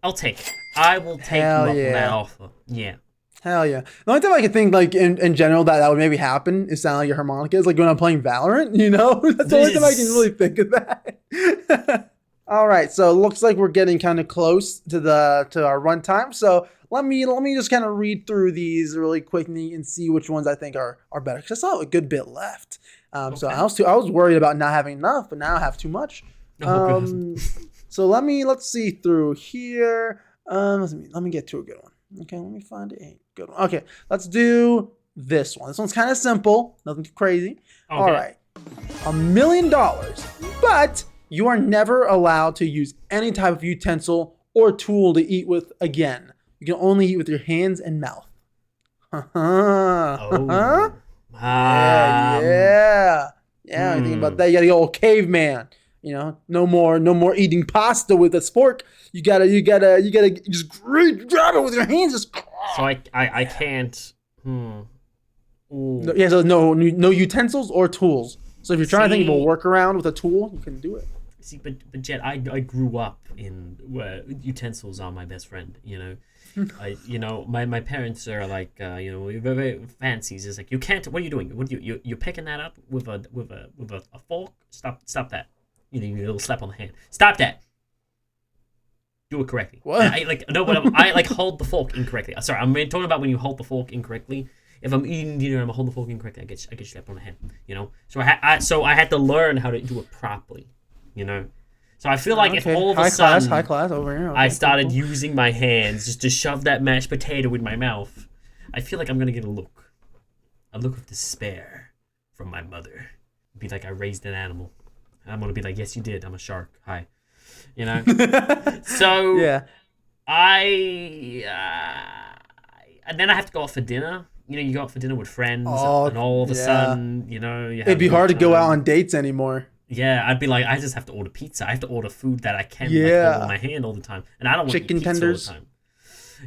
I'll take it. I will take you Hell up on that yeah. offer. Yeah. Hell yeah. The only time I can think like in general that would maybe happen is sound like a harmonica is like when I'm playing Valorant, That's the only time I can really think of that. All right, so it looks like we're getting kind of close to our runtime. So let me just kind of read through these really quickly and see which ones I think are better. Because I still have a good bit left. So Okay. I was worried about not having enough, but now I have too much. Oh, good. So let's see through here. Let me get to a good one. Okay, let me find a good one. Okay, let's do this one. This one's kind of simple, nothing too crazy. All Okay. right, $1 million, but you are never allowed to use any type of utensil or tool to eat with again. You can only eat with your hands and mouth. Oh. Yeah, yeah. Yeah, you think about that. You gotta go old caveman. No more eating pasta with a spork. You gotta just grab it with your hands. Just So I can't. Ooh. so no utensils or tools. So if you're trying to think of a See, workaround with a tool, you can do it. but Jet, I grew up in where utensils are my best friend. My parents are like, very, very fancy. It's like, you can't. What are you doing? What you're picking that up with a fork? Stop that. You little slap on the hand. Stop that. Do it correctly. What? And I like no, but I like hold the fork incorrectly. Sorry, I'm talking about when you hold the fork incorrectly. If I'm eating dinner and I'm holding the fork incorrectly, I get slapped on the head. So I had to learn how to do it properly. So I feel like if Okay, all of a sudden high class over here. Okay, I cool, started cool. using my hands just to shove that mashed potato in my mouth, I feel like I'm gonna get a look of despair from my mother. Be like, I raised an animal. And I'm gonna be like, yes, you did. I'm a shark. Hi. So Yeah. I and then I have to go out for dinner. You go out for dinner with friends, Oh, and all of a yeah. sudden, you have It'd be a good hard to go out time. on dates anymore. Yeah, I'd be like, I just have to order pizza. I have to order food that I can hold Yeah. in my hand all the time, and I don't want to eat Chicken pizza tenders. all the time.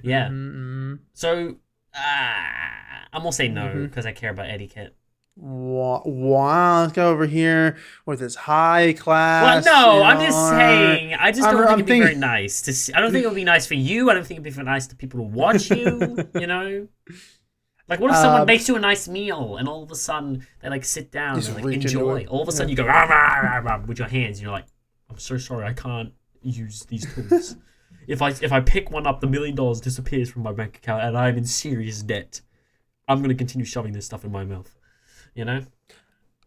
Yeah, Mm-hmm. so I'm gonna say no Mm-hmm. because I care about etiquette. Wow, let's go over here with this high Well, class. no, I'm just saying. I just don't think I'm it'd be very thinking. nice to see. I don't think it would be nice for you. I don't think it'd be very nice to people who watch you. Like, what if someone makes you a nice meal and all of a sudden they like sit down Just and like reach into enjoy? it. All of a sudden Yeah. you go rah, rah, rah, rah, with your hands. And you're like, I'm so sorry, I can't use these tools. If I pick one up, the $1 million disappears from my bank account and I'm in serious debt. I'm gonna continue shoving this stuff in my mouth.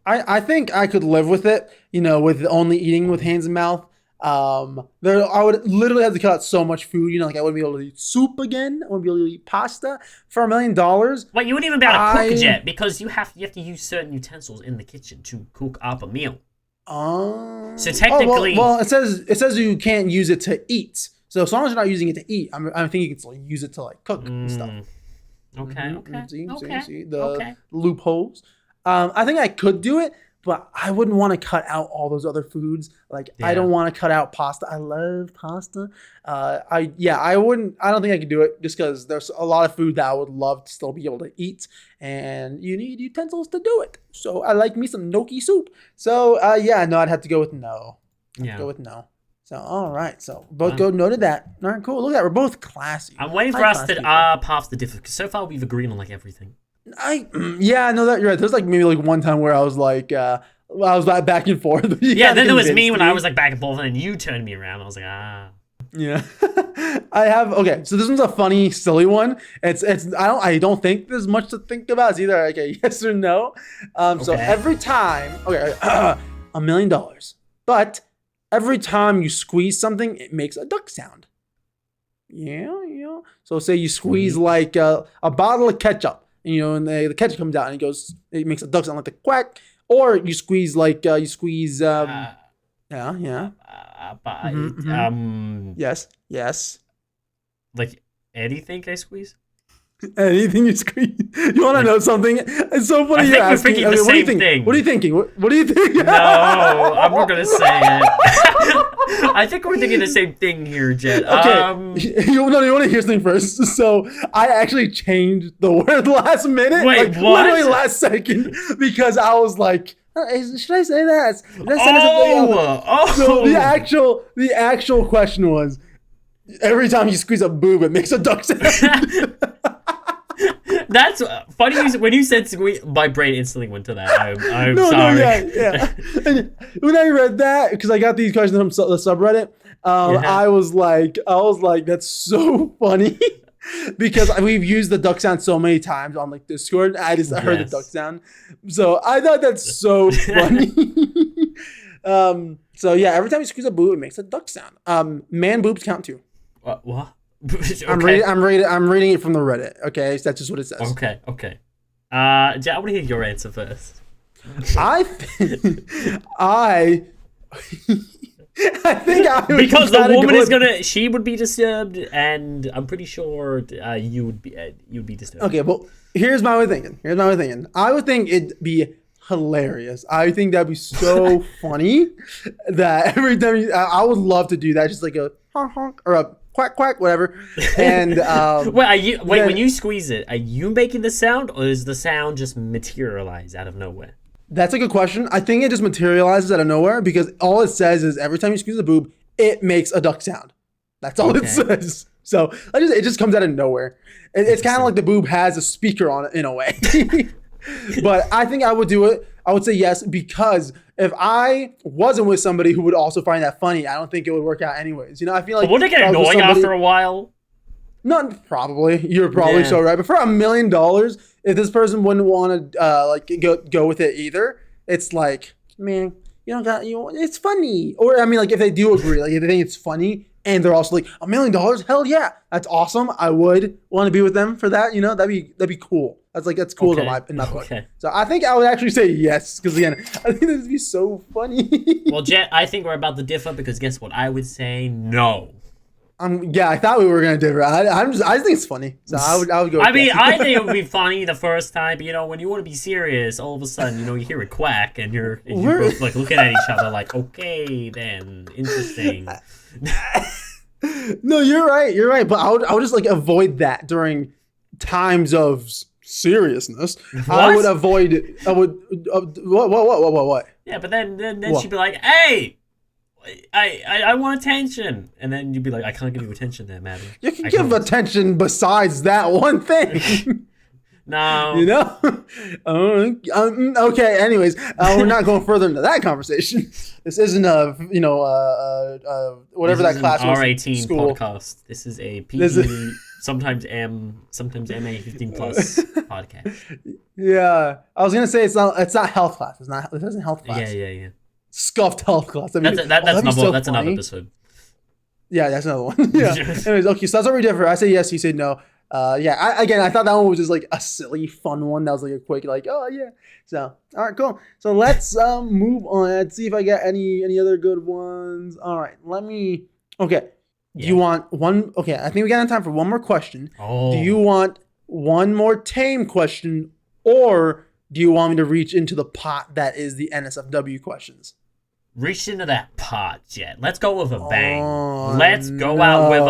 I think I could live with it, with only eating with hands and mouth. I would literally have to cut out so much food, like I wouldn't be able to eat soup again. I wouldn't be able to eat pasta for $1 million. Wait, you wouldn't even be able to cook I it yet because you have to use certain utensils in the kitchen to cook up a meal. So technically, well, it says you can't use it to eat. So as long as you're not using it to eat, I think you can still use it to like cook and stuff. Okay, okay, See the okay. loopholes. I think I could do it, but I wouldn't want to cut out all those other foods. Like I Yeah. don't want to cut out pasta. I love pasta. I wouldn't. I don't think I could do it just because there's a lot of food that I would love to still be able to eat, and you need utensils to do it. So I like me some gnocchi soup. So no, I'd have to go with no. Yeah. Go with no. So all right, so both go noted that. All right, cool. Look at that, we're both classy. I'm waiting for High us class to people. pass the difference because so far we've agreed on like everything. Yeah, no, that you're right. There's like maybe like one time where I was like, I was like back and forth. Yeah, then there was me convinced when I was like back and forth, and then you turned me around. I was like, Yeah. I have okay, so this one's a funny, silly one. I don't think there's much to think about. It's either like a yes or no. So Okay. every time, okay, $1 million. But every time you squeeze something, it makes a duck sound. Yeah, yeah. So say you squeeze like a bottle of ketchup, and the ketchup comes out and it makes a duck sound like the quack. Or you squeeze yeah, yeah. Yes, yes. Like anything I squeeze? Anything you squeeze. You want to know something? It's so funny. I think we're thinking the same thing. What are you thinking? What do you think? No, I'm not gonna say it. I think we're thinking the same thing here, Jet. Okay. You want to hear something first? So I actually changed the word last minute. Wait, what? Literally last second, because I was like, should I say that? Oh. So the actual question was, every time you squeeze a boob, it makes a duck sound. That's funny. When you said squeeze, my brain instantly went to that. I'm sorry. No, yeah. And when I read that, because I got these questions from the subreddit, I was like, that's so funny. Because we've used the duck sound so many times on like Discord. I heard the duck sound. So I thought that's so funny. So yeah, every time you squeeze a boob, it makes a duck sound. Man boobs count too. What? Okay. I'm reading it from the Reddit. Okay, so that's just what it says. Okay. Jet, I want to hear your answer first. I think I would because the woman she would be disturbed, and I'm pretty sure you would be disturbed. Okay, well, here's my way of thinking. I would think it'd be hilarious. I think that'd be so funny that every time I would love to do that, just like a honk honk or a quack quack, whatever. And when you squeeze it, are you making the sound, or is the sound just materialize out of nowhere? That's a good question. I think it just materializes out of nowhere because all it says is every time you squeeze a boob, it makes a duck sound. That's all it says. So it just comes out of nowhere. It's kind of like the boob has a speaker on it in a way. But I think I would do it. I would say yes, because if I wasn't with somebody who would also find that funny, I don't think it would work out anyways. I feel like... But wouldn't it get annoying after a while? Not probably. You're probably so right. But for $1 million, if this person wouldn't want to go with it either, it's like, man, it's funny. Or I mean, like if they do agree, like if they think it's funny and they're also like $1 million, hell yeah, that's awesome. I would want to be with them for that. That'd be cool. That's cool in my book. So I think I would actually say yes, because again, I think this would be so funny. Well, Jet, I think we're about to differ because guess what? I would say no. Yeah, I thought we were gonna differ. I just think it's funny, so I would go. I mean, I think it would be funny the first time, but when you want to be serious, all of a sudden, you hear a quack, and you're both like looking at each other, like, okay, then interesting. No, you're right. But I would just like avoid that during times of seriousness. What? I would avoid. What? Yeah, but then she'd be like, hey. I want attention, and then you'd be like, I can't give you attention there, madam. You can give attention besides that one thing. No. Okay. Anyways, we're not going further into that conversation. This isn't whatever that class was. R18 school podcast. This is a PG, sometimes MA 15 plus podcast. Yeah, I was gonna say it's not health class. It isn't health class. Yeah. Scuffed health class. I mean, that's another episode. Yeah, that's another one. Yeah. Anyways, okay, so that's what we did for. I said yes, you said no. I thought that one was just like a silly, fun one. That was like a quick, like, oh yeah. So, all right, cool. So let's move on. Let's see if I got any other good ones. All right, okay. Do you want one? Okay, I think we got time for one more question. Oh. Do you want one more tame question, or do you want me to reach into the pot that is the NSFW questions? Reach into that pot, Jet. Let's go with a bang. Let's go out with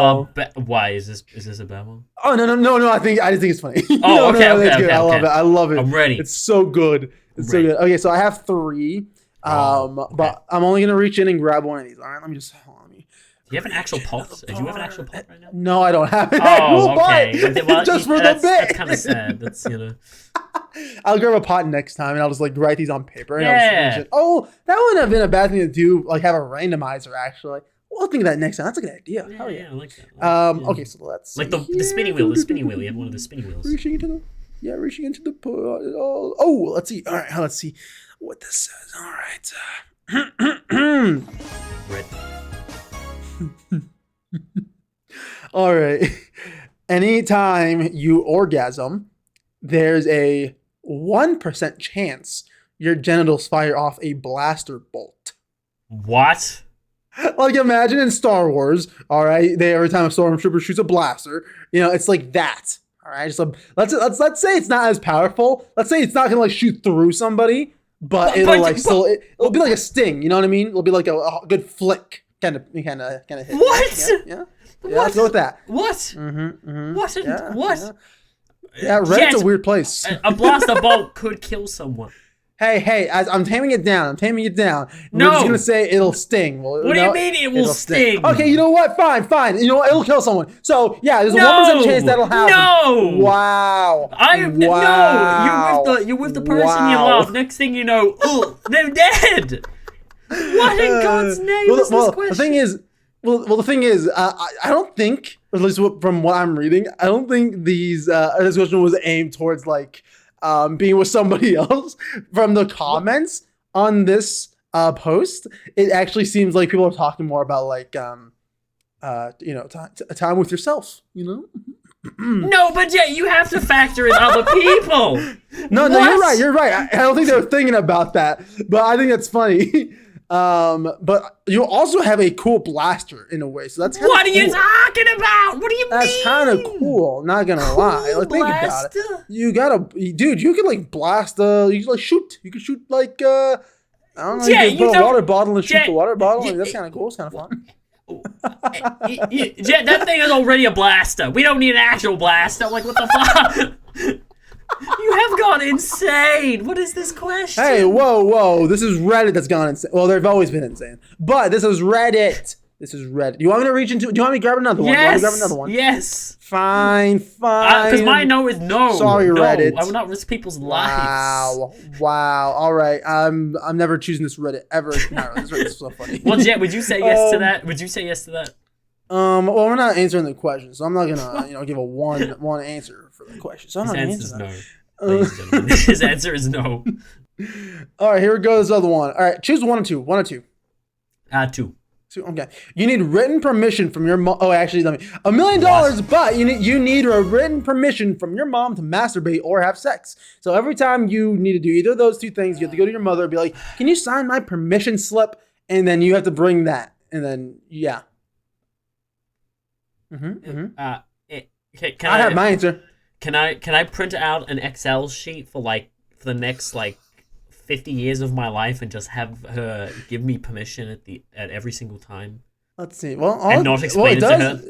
a Why is this a bad one? Oh no! I just think it's funny. Okay. I love it. I'm ready. It's so good. So good. Okay, so I have 3. But I'm only gonna reach in and grab one of these. All right, let me just hold on. Do you have an actual pulse? Do you have an actual pulse right now? No, I don't have it. Okay. Well, just for the bit. That's kind of sad. That's I'll grab a pot next time and I'll just like write these on paper. And yeah. I'll that wouldn't have been a bad thing to do. Like have a randomizer actually. We'll think of that next time. That's a good idea. Yeah, Hell yeah, yeah. I like that. Yeah. Okay, so let's Like see the spinning wheel, here. the spinning wheel. You have one of the spinning wheels. Reaching into the reaching into the oh, let's see. All right, let's see what this says. All right. Red. All right. Anytime you orgasm, there's a 1% chance your genitals fire off a blaster bolt. What? Like imagine in Star Wars, all right, they every time a stormtrooper shoots a blaster, it's like that. All right, so let's say it's not as powerful. Let's say it's not gonna like shoot through somebody, but it'll be like a sting. You know what I mean? It'll be like a good flick, kind of hit. What? Yeah. Let's go with that. What? Mm-hmm. What? Yeah, What? Yeah, Reddit's a weird place. A blaster bolt could kill someone. Hey, I'm taming it down. No. We're just gonna say it'll sting. Well, what do you mean it will sting? Okay, you know what? Fine. You know what? It'll kill someone. So yeah, there's a 1% chance that'll happen. No. Wow. No. You're with the person you love. Next thing you know, they're dead. What in God's name is this question? The thing is, I don't think, or at least from what I'm reading, I don't think this question was aimed towards like being with somebody else. From the comments on this post, it actually seems like people are talking more about like time with yourself. No, but yeah, you have to factor in other people. No, you're right. I don't think they were thinking about that, but I think that's funny. But you also have a cool blaster in a way, so that's what are you talking about? What do you mean? That's kind of cool. Not gonna lie. Like think about it. You could like blast. You could like shoot. You could shoot like I don't know. You could put a water bottle and shoot the water bottle. That's kind of cool. It's kind of fun. That thing is already a blaster. We don't need an actual blaster. Like what the fuck? You have gone insane. What is this question? Hey, whoa. This is Reddit that's gone insane. Well, they've always been insane. But this is Reddit. Do you want me to reach into... Do you want me to grab another one? Yes. Do you want me to grab another one? Yes. Fine. Because my no is no. Sorry, no. Reddit. I will not risk people's lives. Wow. All right. I'm never choosing this Reddit ever. No, this Reddit's so funny. Well, Jet, would you say yes to that? Would you say yes to that? Well, we're not answering the question, so I'm not gonna, give a one answer for the question. So I'm not gonna answer that. No. Ladies and gentlemen, his answer is no. All right, here we go. This other one. All right, choose one or two. One or two. Two. Okay. You need written permission from your mom. Oh, actually, $1 million, but you need a written permission from your mom to masturbate or have sex. So every time you need to do either of those two things, you have to go to your mother and be like, "Can you sign my permission slip?" And then you have to bring that, and then yeah. Can I have my answer. Can I print out an Excel sheet for the next 50 years of my life and just have her give me permission at every single time? Let's see. Well, and not explain it to her.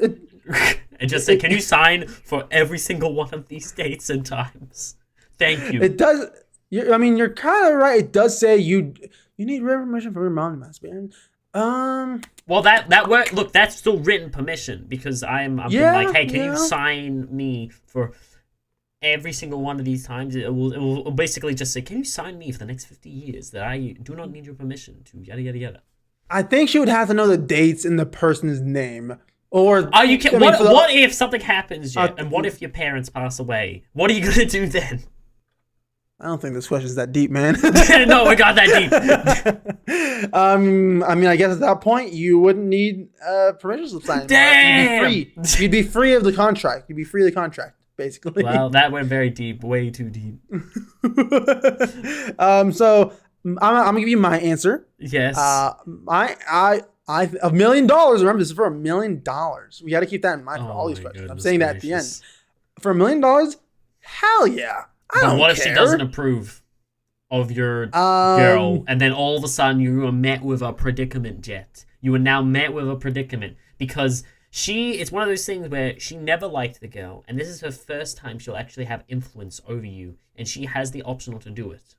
And just say, "Can you sign for every single one of these dates and times? Thank you." It does. You're kind of right. It does say you need written permission from your mom to masturbate. Well, that work. Look, that's still written permission because I'm being like, "Hey, can you sign me for every single one of these times?" It will basically just say, "Can you sign me for the next 50 years that I do not need your permission to yada yada yada." I think she would have to know the dates and the person's name. Or you can. What if something happens, Jet? And what if your parents pass away? What are you gonna do then? I don't think this question's that deep, man. No, it got that deep. I guess at that point you wouldn't need permission slip signing. Damn. You'd be free of the contract. Basically. Well, that went very deep, way too deep. So I'm gonna give you my answer. Yes. $1 million. Remember, this is for $1 million. We got to keep that in mind for all these questions. I'm saying that at the end. For $1 million, hell yeah. What if she doesn't approve of your girl, and then all of a sudden you are met with a predicament, Jet? You are now met with a predicament because it's one of those things where she never liked the girl, and this is her first time she'll actually have influence over you, and she has the option to do it.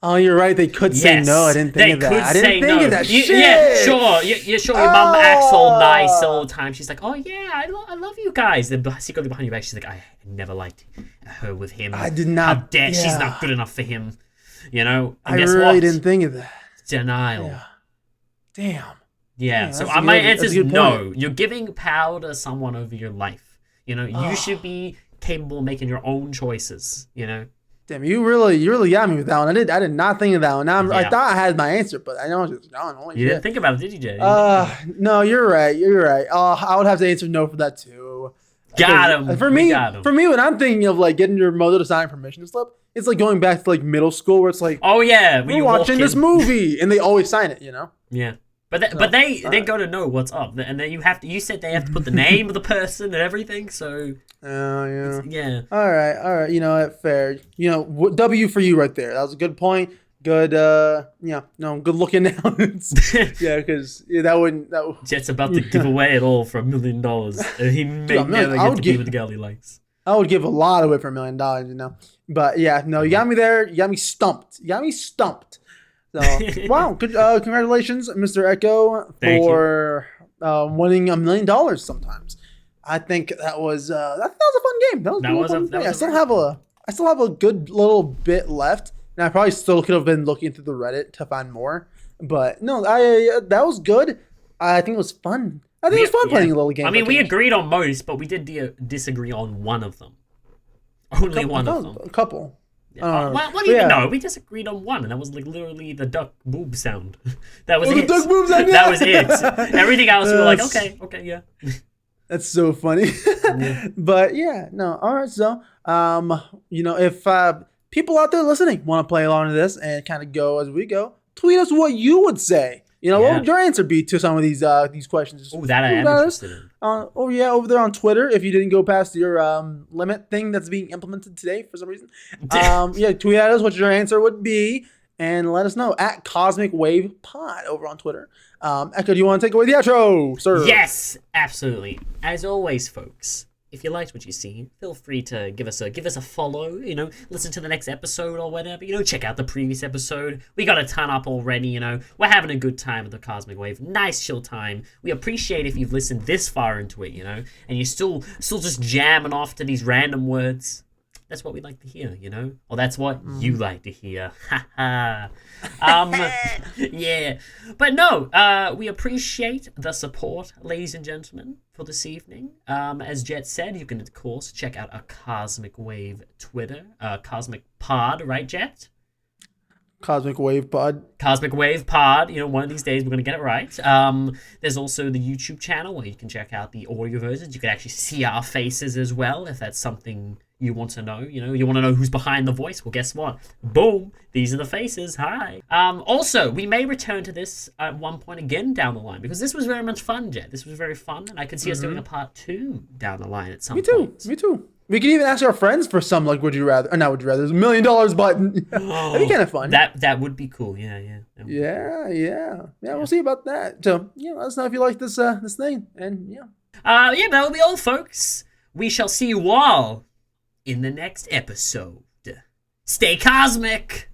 Oh, you're right. They could say no. I didn't think of that. I didn't think of that. Shit. Yeah, sure. You're sure your mom acts all nice all the time. She's like, "Oh yeah, I love you guys." Then secretly behind your back, she's like, "I never liked her with him. I did not. How dare she's not good enough for him." And I really didn't think of that. Denial. Yeah. Damn. Yeah. Yeah, So that's a my good- answer that's is a good no. point. You're giving power to someone over your life. You know, you should be capable of making your own choices. You know. Damn, you really got me with that one. I did not think of that one. I Yeah. thought I had my answer, but I know it's just gone. Holy You didn't shit. think about it, did you, Jay? You didn't think about it. No, you're right. You're right. I would have to answer no for that too. Got Because him. For We me, got him. for me, when I'm thinking of like getting your mother to sign permission slip, it's like going back to like middle school where it's like, Oh yeah, when we're you walk watching this in. movie, and they always sign it. You know. Yeah. But they go to know what's up, and then you said they have to put the name of the person and everything. So Oh yeah. yeah, All right. You know what? Fair. You know, W for you right there. That was a good point. Good. Yeah. No. Good looking now. Yeah, because that wouldn't. Jet's about to give away it all for $1 million. He may $1 million, never I get would to give- be with the girl he likes. I would give a lot away for $1 million. You know. But yeah, no. You got me there. You got me stumped. So wow. Good. Congratulations, Mr. Echo, Thank for winning $1 million. Sometimes. I think that was that was a fun game. That was That really was a- fun. that Yeah, was a very I still have a good little bit left, and I probably still could have been looking through the Reddit to find more. But no, I that was good. I think it was fun. I think it was fun playing a little game. I mean, like we this. agreed on most, but we did disagree on one of them. Only one of them. A couple. What do you mean? No, we disagreed on one, and that was like literally the duck boob sound. That was Oh, it. the duck boob sound, That yeah. was it. Everything else, we were like, That's- okay, yeah. That's so funny. Yeah. But yeah, no. All right. So, you know, if people out there listening want to play along to this and kind of go as we go, tweet us what you would say. You know, Yeah. what would your answer be to some of these questions? Oh, that I am Tweet at us. interested in. Oh yeah, over there on Twitter. If you didn't go past your limit thing that's being implemented today for some reason, yeah, tweet at us what your answer would be and let us know at Cosmic Wave Pod over on Twitter. Echo, do you want to take away the outro, sir? Yes, absolutely. As always, folks, if you liked what you see, feel free to give us a follow, you know, listen to the next episode or whatever, you know, check out the previous episode. We got a ton up already, you know. We're having a good time at the Cosmic Wave. Nice chill time. We appreciate if you've listened this far into it, you know, and you're still just jamming off to these random words. That's what we like to hear, you know? Or that's what you like to hear. Ha ha. Yeah. But no, we appreciate the support, ladies and gentlemen, for this evening. As Jet said, you can, of course, check out a Cosmic Wave Twitter. Cosmic Pod, right, Jet? Cosmic Wave Pod. Cosmic Wave Pod. You know, one of these days we're going to get it right. There's also the YouTube channel where you can check out the audio versions. You can actually see our faces as well, if that's something you want to know. You know, you want to know who's behind the voice. Well, guess what? Boom. These are the faces. Hi. Also, we may return to this at one point again down the line, because this was very much fun, Jet. This was very fun, and I could see us doing a part 2 down the line at some point. Me too. We can even ask our friends for some, like, would you rather? Or not would you rather. There's $1 million button. That'd be kind of fun. That would be cool. Yeah. Yeah. We'll see about that. So, yeah, let us know if you like this this thing. And, yeah. Yeah, that will be all, folks. We shall see you all in the next episode. Stay cosmic!